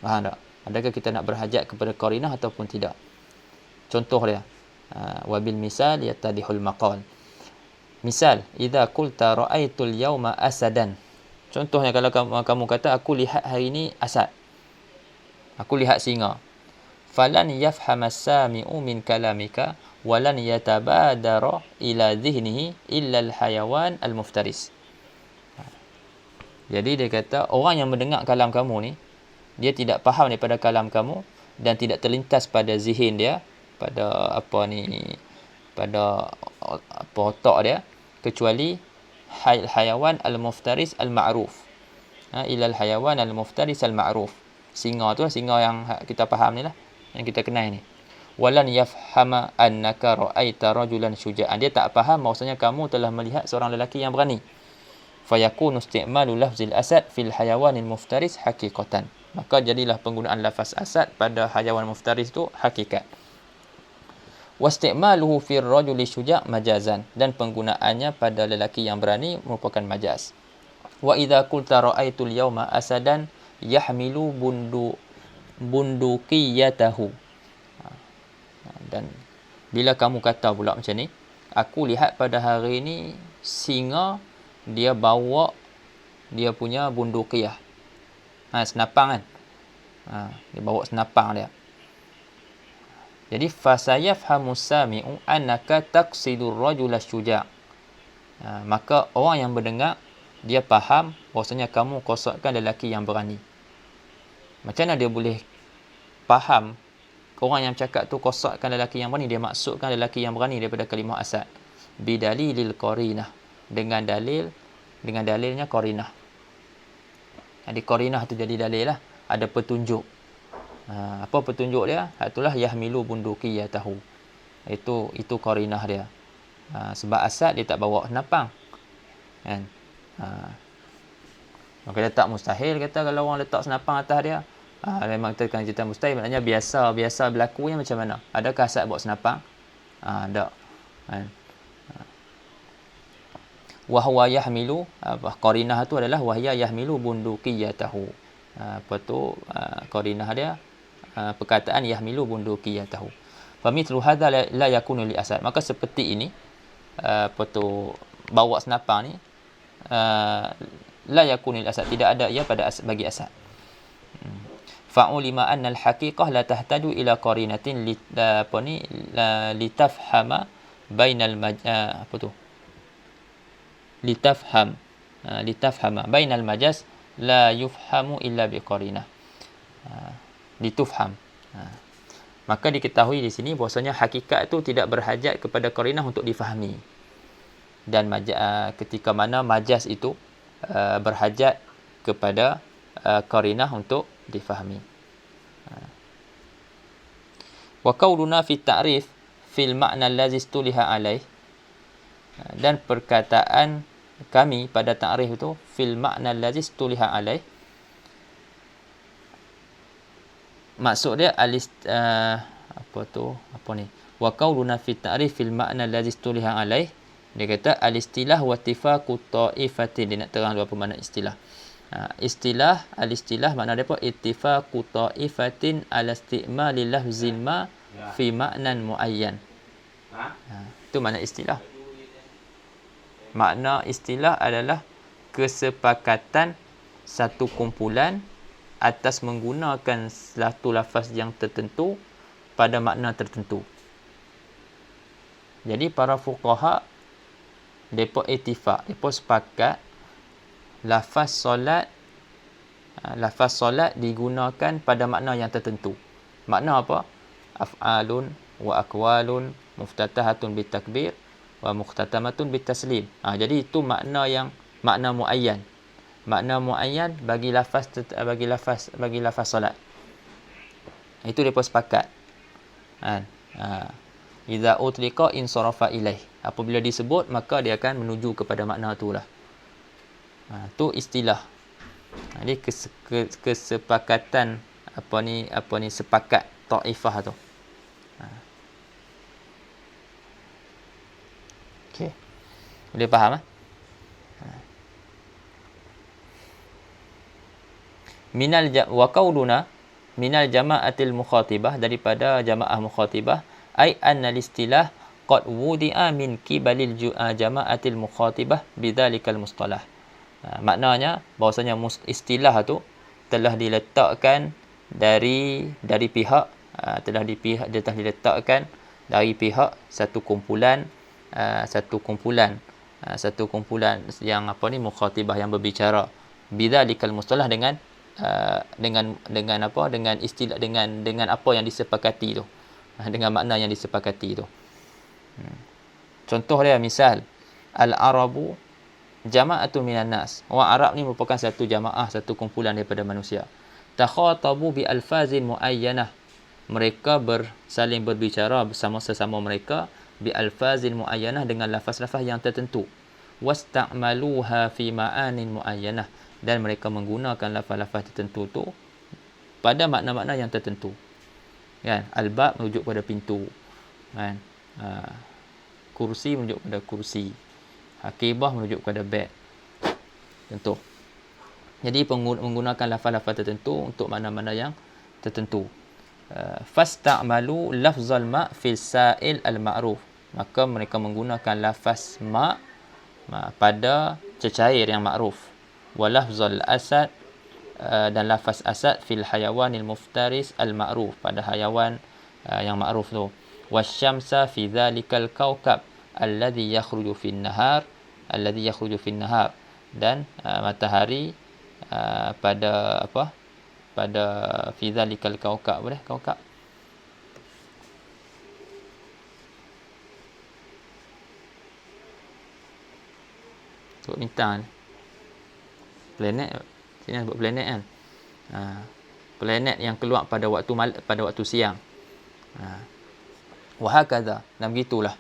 Faham tak? Adakah kita nak berhajat kepada qarinah ataupun tidak? Contoh dia, wabil misal yatadihul maqal. Misal, idza qulta ra'aitul yawma asadan. Contohnya kalau kamu kata aku lihat hari ini asad. Aku lihat singa. Falan yafham as-sami'u min kalamika walan yatabadara ila dhihnihi illa al-hayawan al-muftaris. Jadi dia kata orang yang mendengar kalam kamu ni, dia tidak faham daripada kalam kamu dan tidak terlintas pada zihin dia, pada apa ni, pada apa otak dia, kecuali hayawan al-muftaris al-ma'ruf. Ila al-hayawan al-muftaris al-ma'ruf. Singa tu, singa yang kita faham ni lah, yang kita kenal ni. Walan yafhama annaka ra'aita rajulan syuja'an. Dia tak faham bahawasanya kamu telah melihat seorang lelaki yang berani. Fayakunu isti'malu lafzil asad fil hayawanil muftaris haqiqatan. Maka jadilah penggunaan lafaz asad pada hayawan muftaris tu hakikat. Wasti'maluhu fir rajuli syuja' majazan. Dan penggunaannya pada lelaki yang berani merupakan majaz. Wa idza qulta ra'aitul yawma asadan yahmilu bundukiyatahu. Dan bila kamu kata pula macam ni, aku lihat pada hari ni singa dia bawa dia punya bundukiyah. Senapang kan. Dia bawa senapang dia. Jadi fasayafhamu sami'u annaka taqsidur rajula syuja'. Maka orang yang mendengar dia faham bahwasanya kamu qasdkan lelaki yang berani. Macam mana dia boleh faham orang yang cakap tu qasdkan lelaki yang berani, dia maksudkan lelaki yang berani daripada kalimah asad? Bidalilil qarinah, dengan dalilnya qarinah. Jadi qarinah tu jadi dalil lah, ada petunjuk. Apa petunjuk dia? Itulah yahmilu bundukiyatahu. Itu qarinah dia. Sebab asad dia tak bawa senapang. Kan? Maka dia tak mustahil kata kalau orang letak senapang atas dia. Memang kita kan cerita mustahil, maknanya biasa berlakunya macam mana? Adakah asad bawa senapang? Tak. Kan? Wahwa yahmilu, qarinah tu adalah wahya yahmilu bundukiyatahu. Apa tu qarinah dia? Perkataan yahmilu bundukiyatahu. Famithlu hadza la yakunu li asad. Maka seperti ini, apa tu, bawa senapang ni la yakunu li asad, tidak ada ia pada bagi asad. Fa'ulima anna al-haqiqah la tahtaju ila qarinatin litafhama bainal litafhama bainal majaz la yufhamu illa biqarinah. Litufham. Maka diketahui di sini bahwasanya hakikat itu tidak berhajat kepada qarinah untuk difahami. Dan ketika mana majaz itu berhajat kepada qarinah untuk difahami. Wa qauluna fi ta'rif fil ma'na allazi istuliha alaih. Dan perkataan kami pada ta'rif itu fil ma'na allazi istuliha alaih, maksud dia wa qauluna fi ta'rif fil ma'na allazi istuliha alaih, dia kata al-istilah wa ittifaqu ta'ifatin. Dia nak terang apa makna istilah. Al-istilah makna dia apa? Ittifaqu ta'ifatin ala isti'mali lafzin ma fi ma'nan muayyan. Itu makna istilah. Makna istilah adalah kesepakatan satu kumpulan atas menggunakan satu lafaz yang tertentu pada makna tertentu. Jadi para fuqaha depa ittifaq, depa sepakat lafaz solat digunakan pada makna yang tertentu. Makna apa? Af'alun wa aqwalun muftatahatun bitakbir wa muhtatamatun bitaslim. Jadi itu makna muayyan. Makna muayyan bagi lafaz solat. Itu depa sepakat. Idza utliqa insarafa ilaih. Apabila disebut maka dia akan menuju kepada makna itulah. Tu istilah. Jadi kesepakatan sepakat taifah tu. Okey. Boleh faham wa qauluna minal jama'atil mukhatibah, daripada jamaah mukhatibah, ai anna istilah qad wudi'a min qibalil jama'atil mukhatibah bidzalikal mustalah. Maknanya bahawasanya istilah tu telah diletakkan dari pihak diletakkan dari pihak satu kumpulan yang mukhatibah, yang berbicara, bidzalikal mustalah dengan istilah, dengan apa yang disepakati tu, dengan makna yang disepakati tu. Contoh dia, misal al-arabu jama'atu minan nas. Orang Arab ni merupakan satu jamaah, satu kumpulan daripada manusia. Takhatabu bi alfazin muayyanah. Mereka saling berbicara bersama sesama mereka bi alfazin muayyanah, dengan lafaz-lafaz yang tertentu. Wasta'maluha fi ma'anin muayyanah, dan mereka menggunakan lafaz-lafaz tertentu tu pada makna-makna yang tertentu. Kan? Al-bab merujuk pada pintu. Kan? Kursi merujuk pada kursi. Akibah merujuk kepada bed. Contoh. Jadi menggunakan lafaz-lafaz tertentu untuk makna-makna yang tertentu. Fasta'malu lafzal ma' fil sa'il al-ma'ruf. Maka mereka menggunakan lafaz ma' pada cecair yang ma'ruf. Wa lafzal asad, dan lafaz asad fil hayawanil muftaris al-ma'ruf, pada hayawan yang ma'ruf tu. Wasyamsa fi dzalikal kaukab alladhi yakhruju fin nahar, dan matahari pada fi dzalikal kaukab, boleh kaukab tu bintang, planet. Sini sebut planet kan. Planet yang keluar pada waktu siang. Wa hakadha, dan begitulah.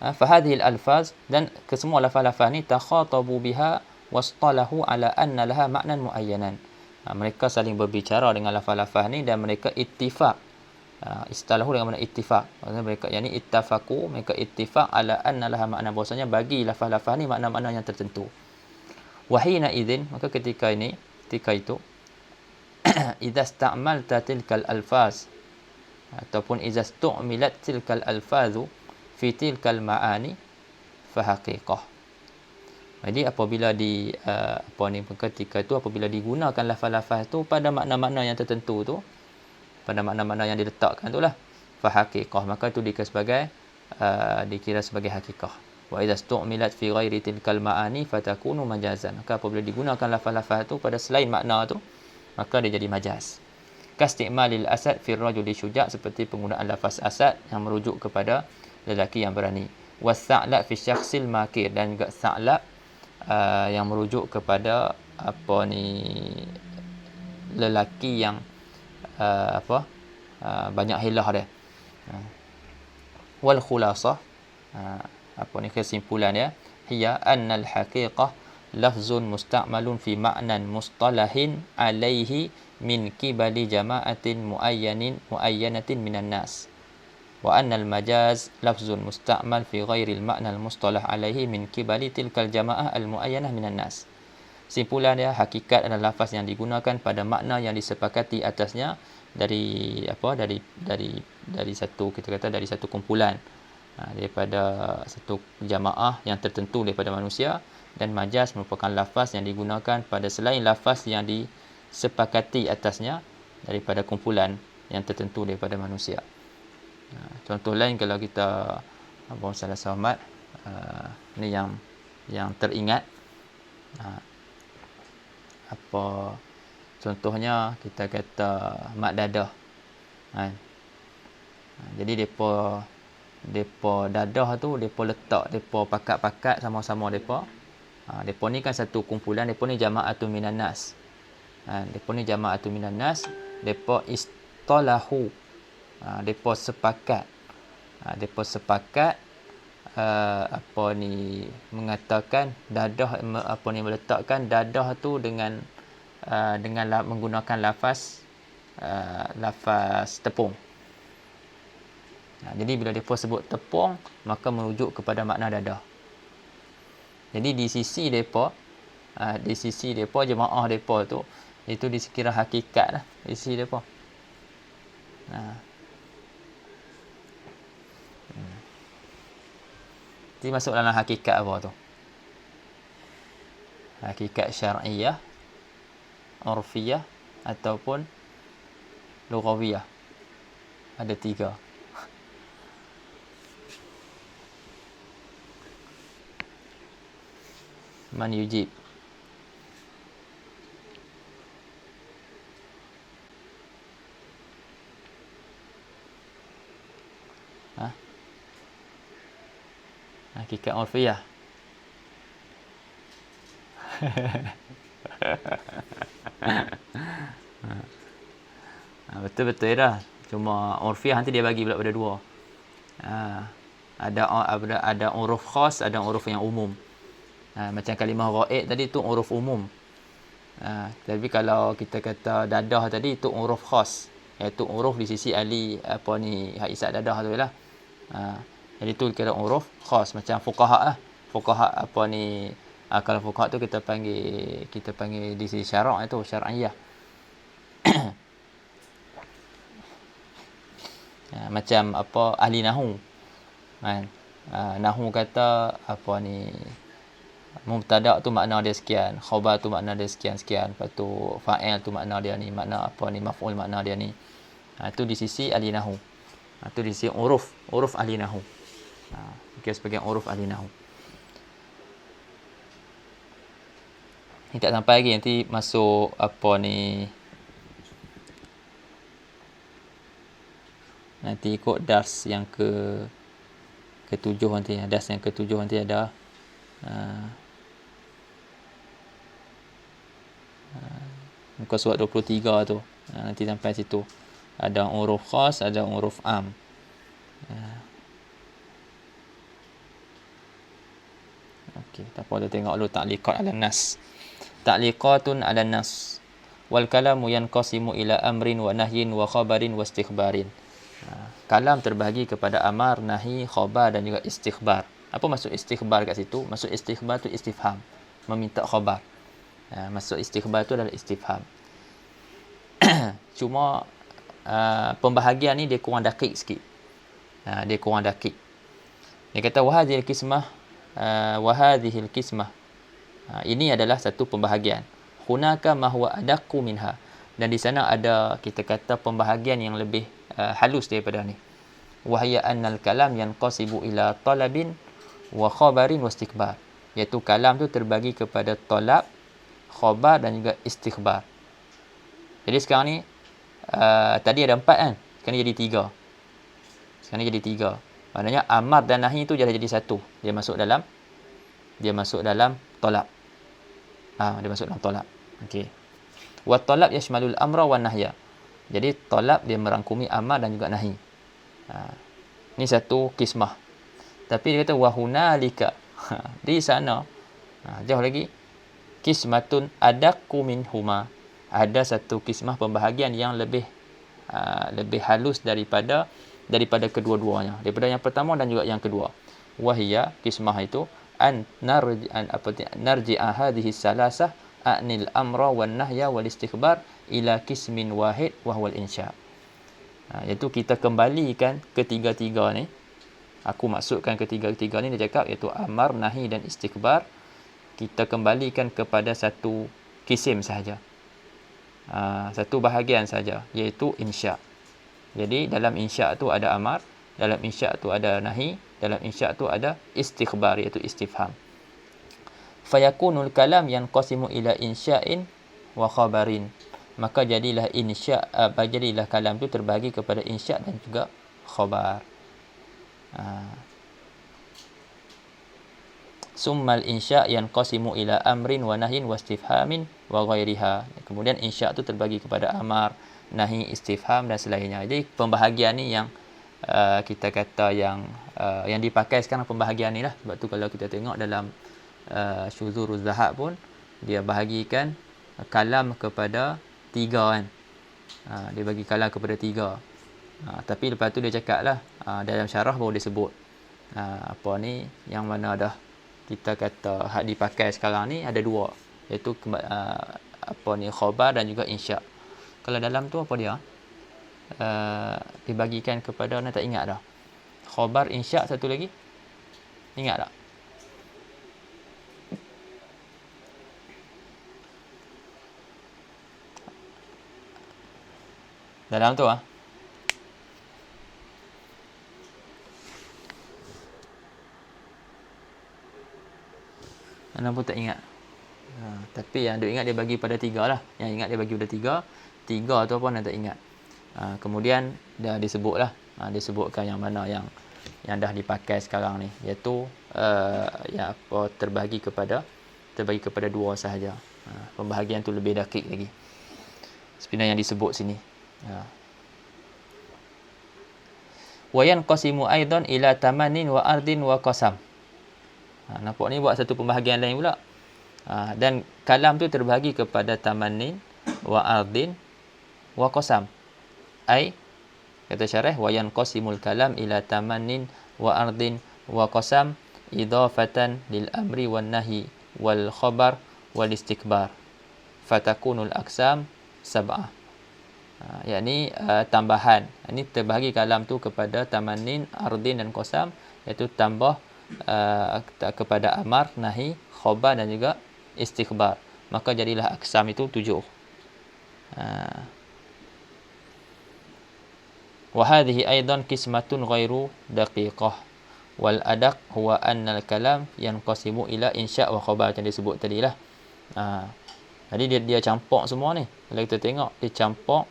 Fahadhil alfaz, dan kesemua lafaz-lafaz ni takhatabu biha wastalahu ala anna laha ma'nan muayyanan. Mereka saling berbicara dengan lafaz-lafaz ni dan mereka ittifaq. Istalahu dengan makna ittifaq. Maksudnya mereka ittafaqu, mereka ittifaq ala anna laha ma'nan, bahwasanya bagi lafaz-lafaz ni makna-makna yang tertentu. Wahina idzin, maka ketika itu idza sta'malta tilkal alfaz, ataupun idza stu'milat tilkal alfazu fi tilkal ma'ani fa haqiqah. Jadi apabila ketika itu apabila digunakan lafaz-lafaz tu pada makna-makna yang tertentu tu, pada makna-makna yang diletakkan itulah fa haqiqah, maka itu dikira sebagai hakikah. Wa idza stu'milat fi ghairi tilkal ma'ani fatakunu majazan. Maka apabila digunakan lafaz-lafaz tu pada selain makna tu, maka dia jadi majaz. Kasti'malil asad fi rajuli syuja', seperti penggunaan lafaz asad yang merujuk kepada lelaki yang berani. Was-sa'la fi syakhsil makir, dan juga sa'la yang merujuk kepada lelaki yang banyak hilah dia. Wal khulasah, kesimpulan dia, hiya annal haqiqah lafzun musta'malun fi ma'nan mustalahin alaihi min qibali jama'atin muayyanatin minan nas, wa annal majaz lafzun musta'mal fi ghairil ma'nal mustalah alaihi min qibali tilkal jama'ah al muayyanah minan nas. Simpulan dia, hakikat adalah lafaz yang digunakan pada makna yang disepakati atasnya dari satu kumpulan, daripada satu jamaah yang tertentu daripada manusia, dan majaz merupakan lafaz yang digunakan pada selain lafaz yang disepakati atasnya daripada kumpulan yang tertentu daripada manusia. Contoh lain, kalau kita salah sahmat, ni yang yang teringat. Apa contohnya kita kata mat dadah kan. Jadi depa dadah tu depa letak, depa pakat-pakat sama-sama depa. Depa ni kan satu kumpulan, depa ni jama'atun minan nas. Depa ni jama'atun minan nas, depa istalahu. Depa sepakat. Depa sepakat mengatakan dadah, meletakkan dadah tu dengan menggunakan lafaz tepung. Jadi bila depa sebut tepung, maka merujuk kepada makna dadah. Jadi di sisi depa jemaah depa tu, itu disekira hakikat lah di sisi depa. Jadi masuk dalam hakikat apa tu? Hakikat syar'iyah, urfiyah ataupun lughawiyah. Ada 3. Man yujib? Hakikat urfiyah. Betul-betul dah. Cuma urfiyah nanti dia bagi pula pada 2. Ada uruf khas, ada uruf yang umum. Macam kalimah ghaib tadi tu uruf umum. Tapi kalau kita kata dadah tadi itu uruf khas, iaitu uruf di sisi ahli hak isap dadah tu lah. Jadi tu kira uruf khas, macam fuqaha lah. Fuqaha kalau fuqaha tu kita panggil di sisi syarak itu syar'iyah. Macam ahli nahu kan. Nahu kata mubtada tu makna dia sekian, khabar tu makna dia sekian, lepas tu fa'il tu makna dia ni, makna maf'ul makna dia ni. Itu di sisi ahli nahu. Itu di sisi uruf ahli nahu. Kira sebagai uruf ahli nahu. Ni tak sampai lagi, nanti masuk nanti ikut dars yang ke-7 nanti. Dars yang ke-7 nanti ada muka surat 23 tu. Nanti sampai situ. Ada uruf khas, ada uruf am. Okey, tak apa, kita tengok dulu ta'liqat ala nas. Ta'liqatun ala nas. Wal kalamu yanqasimu ila amrin wa nahyin wa khabarin wa istikhbarin. Kalam terbahagi kepada amar, nahi, khabar dan juga istikhbar. Apa maksud istikhbar kat situ? Maksud istikhbar tu istifham, meminta khabar. Maksud istikhbar tu adalah istifham. Cuma pembahagian ni dia kurang dakik sikit. Dia kurang dakik. Dia kata wahadhil qismah ini adalah satu pembahagian. Hunaka ma huwa adaqqu minha. Dan di sana ada kita kata pembahagian yang lebih halus daripada ni. Wahya annal kalam yanqasibu ila talabin wa khabarin wa istikbar. Iaitu kalam tu terbagi kepada talab, khabar dan juga istikhbar. Jadi sekarang ni tadi ada 4 kan? Sekarang ni jadi 3. Sekarang ni jadi 3. Maknanya amar dan nahi tu dah jadi satu. Dia masuk dalam talab. Dia masuk dalam talab. Okey. Wa talab yashmalul amra wan nahya. Jadi talab dia merangkumi amar dan juga nahi. Ni satu kismah. Tapi dia kata wa hunalika. Di sana jauh lagi kismatun adaqqu minhuma. Ada satu kismah pembahagian yang lebih halus daripada kedua-duanya, daripada yang pertama dan juga yang kedua. Wahia kismah itu narji'a hadhihi salasah anil amra wan nahya wal istikhbar ila kismin wahid wa huwal insya. Iaitu kita kembalikan ketiga-tiga ni. Aku maksudkan ketiga-tiga ni dia cakap iaitu amar, nahi dan istikhbar. Kita kembalikan kepada satu kisim sahaja. Satu bahagian saja, iaitu insya. Jadi dalam insya tu ada amar, dalam insya tu ada nahi, dalam insya tu ada istikhbar iaitu istifham. fayakunul kalam yanqasimu ila insya'in wa khabarin. Maka jadilah jadilah kalam tu terbahagi kepada insya' dan juga khabar. Summal insya' yanqasimu ila amrin wa nahyin wa istifhamin wa ghairiha. Kemudian insya' tu terbagi kepada amar, nahi, istifham dan selainnya. Jadi pembahagian ni yang kita kata yang dipakai sekarang, pembahagian ni lah. Sebab tu kalau kita tengok dalam Syuzuruz Zahab pun dia bahagikan kalam kepada 3 kan. Dia bagi kalam kepada 3. Tapi lepas tu dia cakap lah, dalam syarah baru dia sebut apa ni yang mana dah kita kata hak dipakai sekarang ni ada 2, iaitu apa ni khabar dan juga insya'. Kalau dalam tu apa dia? Dibagikan kepada, nak tak ingat dah. Khabar, insya', satu lagi. Ingat tak? Dalam tu Ana pun tak ingat. Tapi yang duk ingat dia bagi pada 3 lah. Yang ingat dia bagi pada 3 tu pun Ana tak ingat. Kemudian dah disebut lah. Disebutkan yang mana yang dah dipakai sekarang ni, iaitu yang apa terbagi kepada 2 sahaja. Pembahagian tu lebih dakik lagi sebenarnya yang disebut sini. Wa yanqasimu aidan ila tamanin wa ardin wa qasam. Nampak ni buat satu pembahagian lain pula. Dan kalam tu terbahagi kepada tamanin wa ardin wa qasam. Ai kata syarah, wa yanqasimul kalam ila tamanin wa ardin wa qasam idafatan lil amri wan nahi wal khabar wal istikbar. Fatakunul aqsam sab'ah. Yakni tambahan. Ini terbahagi kalam tu kepada tamanin, ardin dan qasam, iaitu tambah kepada amar, nahi, khabar dan juga istikbar. Maka jadilah aqsam itu 7. Wa hadhihi aidan qismatun ghairu daqiqah wal adaq huwa anna al kalam yanqasimu ila insya' wa khabar, yang disebut tadilah. Jadi dia campur semua ni. Kalau kita tengok dia campur,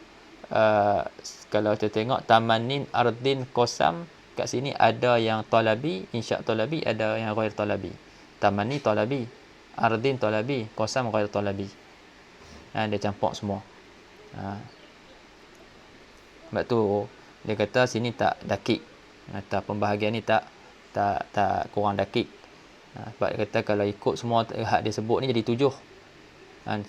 kalau kita tengok tamanin, ardin, qasam, kat sini ada yang talabi, insya' talabi, ada yang ghair talabi. Tamani talabi, ardin talabi, qasam ghair talabi. Dia campur semua. Sebab tu dia kata sini tak dakik. Kata pembahagian ni tak kurang dakik. Sebab dia kata kalau ikut semua hak dia sebut ni jadi 7. 1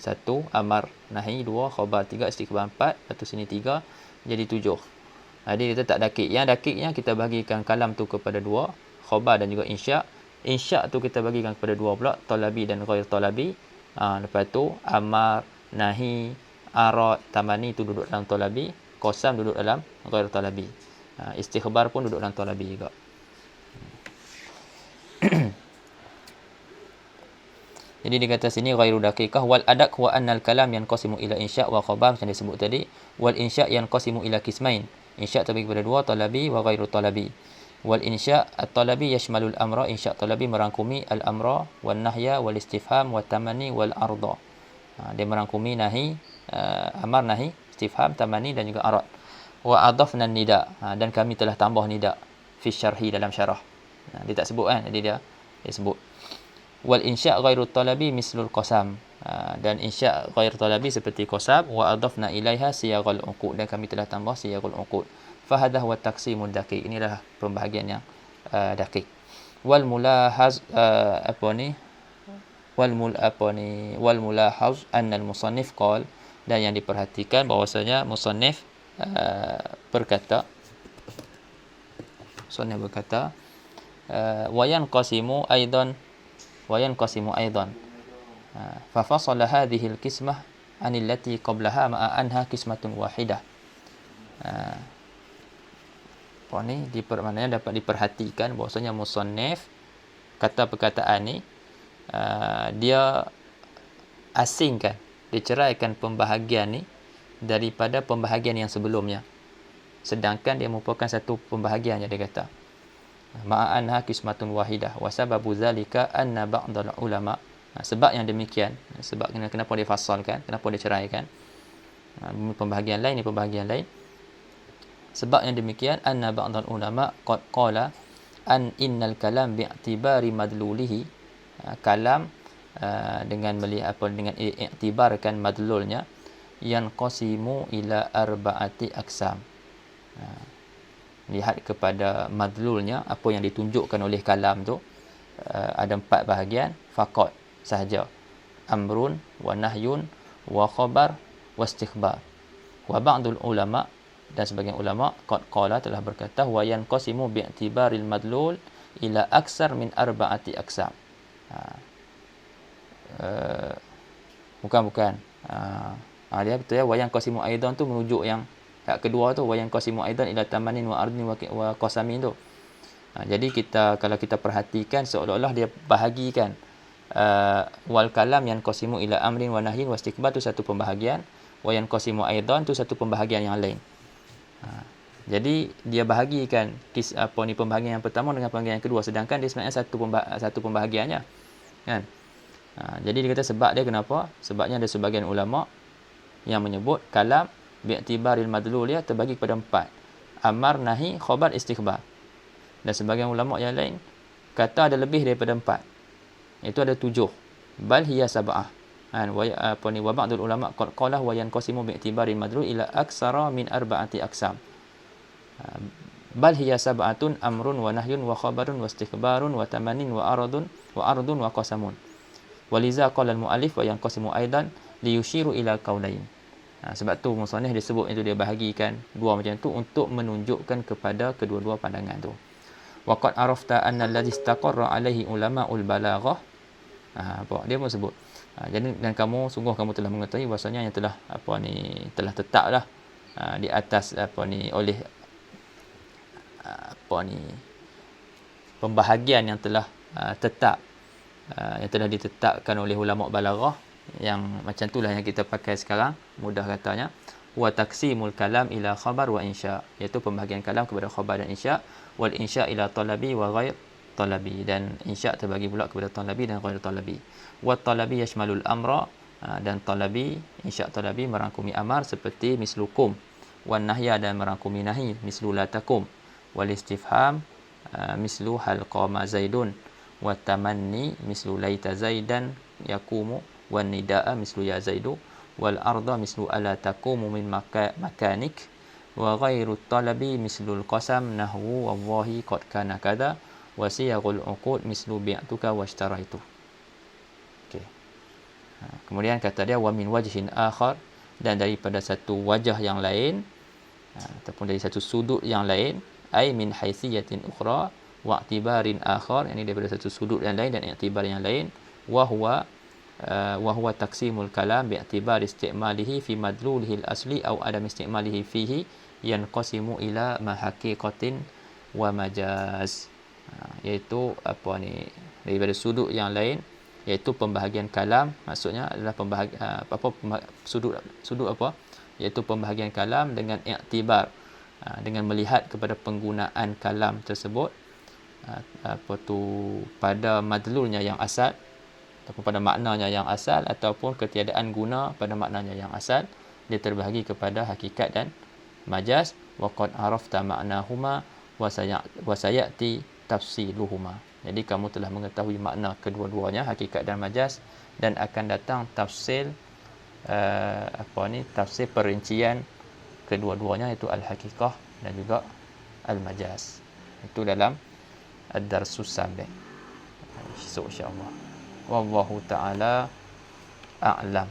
amar, nahi, 2 khabar, 3 istikbar, 4, lepas tu sini 3 jadi 7. Jadi dia tak dakik. Yang dakiknya kita bagikan kalam tu kepada 2, khabar dan juga insya'. Insya' tu kita bagikan kepada 2 pula, talabi dan ghair talabi. Lepas tu amar, nahi, arad, tamani tu duduk dalam talabi, qasam duduk dalam ghair talabi. Istikhbar pun duduk dalam talabi juga. Jadi dia kata sini ghairu daqiqah wal adaq wa annal kalam yanqasimu ila insya' wa khabar, macam disebut tadi. Wal insya' yanqasimu ila qismain. Insya' terbagi kepada 2, talabi wa ghairu talabi. Wal insya' at-talabi yashmalul amra. Insya' talabi merangkumi al-amra wan nahya wal istifham wat tamani wal arda. Dia merangkumi nahi, amar, nahi, istifham, tamani dan juga arad. Wa adafna nida, dan kami telah tambah nida fi syarhi, dalam syarah. Dia tak sebut kan, jadi dia sebut. Wal insya' ghairu talabi mislul qasam, dan insya' ghair talabi seperti qasam. Wa adafna ilaiha siyaghul uqud, dan kami telah tambah siyaghul uqud. Fa hadha huwa taqsimud daqiq. Inilah pembahagian yang daqiq. Wal mulahaz wal mulahaz anna al musannif qala, dan yang diperhatikan bahwasanya musannif berkata wa yanqasimu aidan fa fasala hadhihi al-qismah an allati qablaha ma'a anha qismatun wahidah. Ni maknanya dapat diperhatikan bahwasanya musannif kata perkataan ni dia asingkan, dia ceraikan pembahagian ni daripada pembahagian yang sebelumnya, sedangkan dia merupakan satu pembahagian yang dia kata ma'anha qismatun wahidah wa sababu zalika anna ba'dal ulama, Sebab yang demikian, sebab kenapa dia fasalkan, kenapa dia ceraikan. Pembahagian lain ni pembahagian lain. Sebab yang demikian, anna ba'dal ulama qad qala an innal kalam bi'tibari madlulihi, kalam dengan melihat dengan iktibarkan madlulnya, yanqasimu ila arba'ati aqsam. Lihat kepada madlulnya, apa yang ditunjukkan oleh kalam tu, ada 4 bahagian faqat sahaja: amrun wa nahyun wa khabar wa istikhbar. Wa ba'dul ulama, dan sebagian ulama qad qala telah berkata, wa yanqasimu bi'tibaril madlul ila aksar min arba'ati aqsam. Bukan dia betul ya, wa yanqasimu aidan tu merujuk yang kedua tu, wa yanqasimu aidan ila tamanin wa ardin wa qasamin tu. Jadi kalau kita perhatikan, seolah-olah dia bahagikan wal kalam yanqasimu ila amrin wa nahyin wa istikbar tu satu pembahagian, wa yanqasimu aidan tu satu pembahagian yang lain. Jadi dia bahagikan pembahagian yang pertama dengan pembahagian yang kedua, sedangkan dia sebenarnya satu pembahagiannya, kan. Jadi dia kata sebab dia kenapa? Sebabnya ada sebagian ulama yang menyebut kalam bi'tibaril madlul dia terbagi kepada 4: amar, nahi, khabar, istikhbar. Dan sebagian ulama yang lain kata ada lebih daripada 4, itu ada 7. Bal hiya sab'ah. Wa ba'dul ulama qala wa yanqasimu bi'tibaril madlul ila aksara min arba'ati aqsam. Bal hiya sab'atun amrun wa nahyun wa khabarun wa istikhbarun wa tamanin wa ardun wa qasamun. Waliza qala al-mu'allif wa yanqasimu aidan liyushiru ila qaulain. Sebab tu musannif disebut itu, dia bahagikan dua macam tu untuk menunjukkan kepada kedua-dua pandangan tu. Wa qad arafta anna alladhi istaqarra alaihi ulama'ul balaghah. Dia pun sebut. Jadi dan sungguh kamu telah mengetahui bahasanya yang telah telah tetaplah di atas oleh pembahagian yang telah tetap, yang telah ditetapkan oleh ulama balaghah, yang macam itulah yang kita pakai sekarang, mudah katanya, wa taqsimul kalam ila khabar wa insya, iaitu pembahagian kalam kepada khabar dan insya, wal insya ila talabi wa ghair talabi, dan insya terbagi pula kepada talabi dan ghair talabi. Wa talabi yashmalul amra, dan talabi, insya talabi merangkumi amar seperti mislukum, wan nahya dan merangkumi nahi mislu la takum, wal istifham mislu hal qama zaidun, wa tamanni mislu laita zaidan yakumu, wan nidaa mislu ya zaidu, wal arda mislu ala takumu min makanik, wa ghairu talabi mislul qasam nahwu wallahi qad kana kada, wa siyaghul uqud mislu bi'tuka washtaraitu. Okey. Kemudian kata dia wa min wajhin akhar, dan daripada satu wajah yang lain, ataupun dari satu sudut yang lain, ai min haithiyatin ukhra wa i'tibarin akhar, ini daripada satu sudut yang lain dan i'tibar yang lain, wa huwa taqsimul kalam bi'tibar istimalihi fi madlulihi al-asli aw adam istimalihi fihi yanqasimu ila ma haqiqatin wa majaz. Iaitu daripada sudut yang lain, iaitu pembahagian kalam, maksudnya adalah sudut iaitu pembahagian kalam dengan i'tibar, dengan melihat kepada penggunaan kalam tersebut pada madlulnya yang asal, ataupun pada maknanya yang asal, ataupun ketiadaan guna pada maknanya yang asal. Dia terbahagi kepada hakikat dan majaz. Wa qad arafta ma'nahuma wa sayati tafsiluhuma. Jadi kamu telah mengetahui makna kedua-duanya, hakikat dan majaz, dan akan datang tafsil tafsir perincian kedua-duanya, iaitu al-haqiqah dan juga al-majaz. Itu dalam ad-darsus sabi'. Insya-Allah. Wallahu ta'ala a'lam.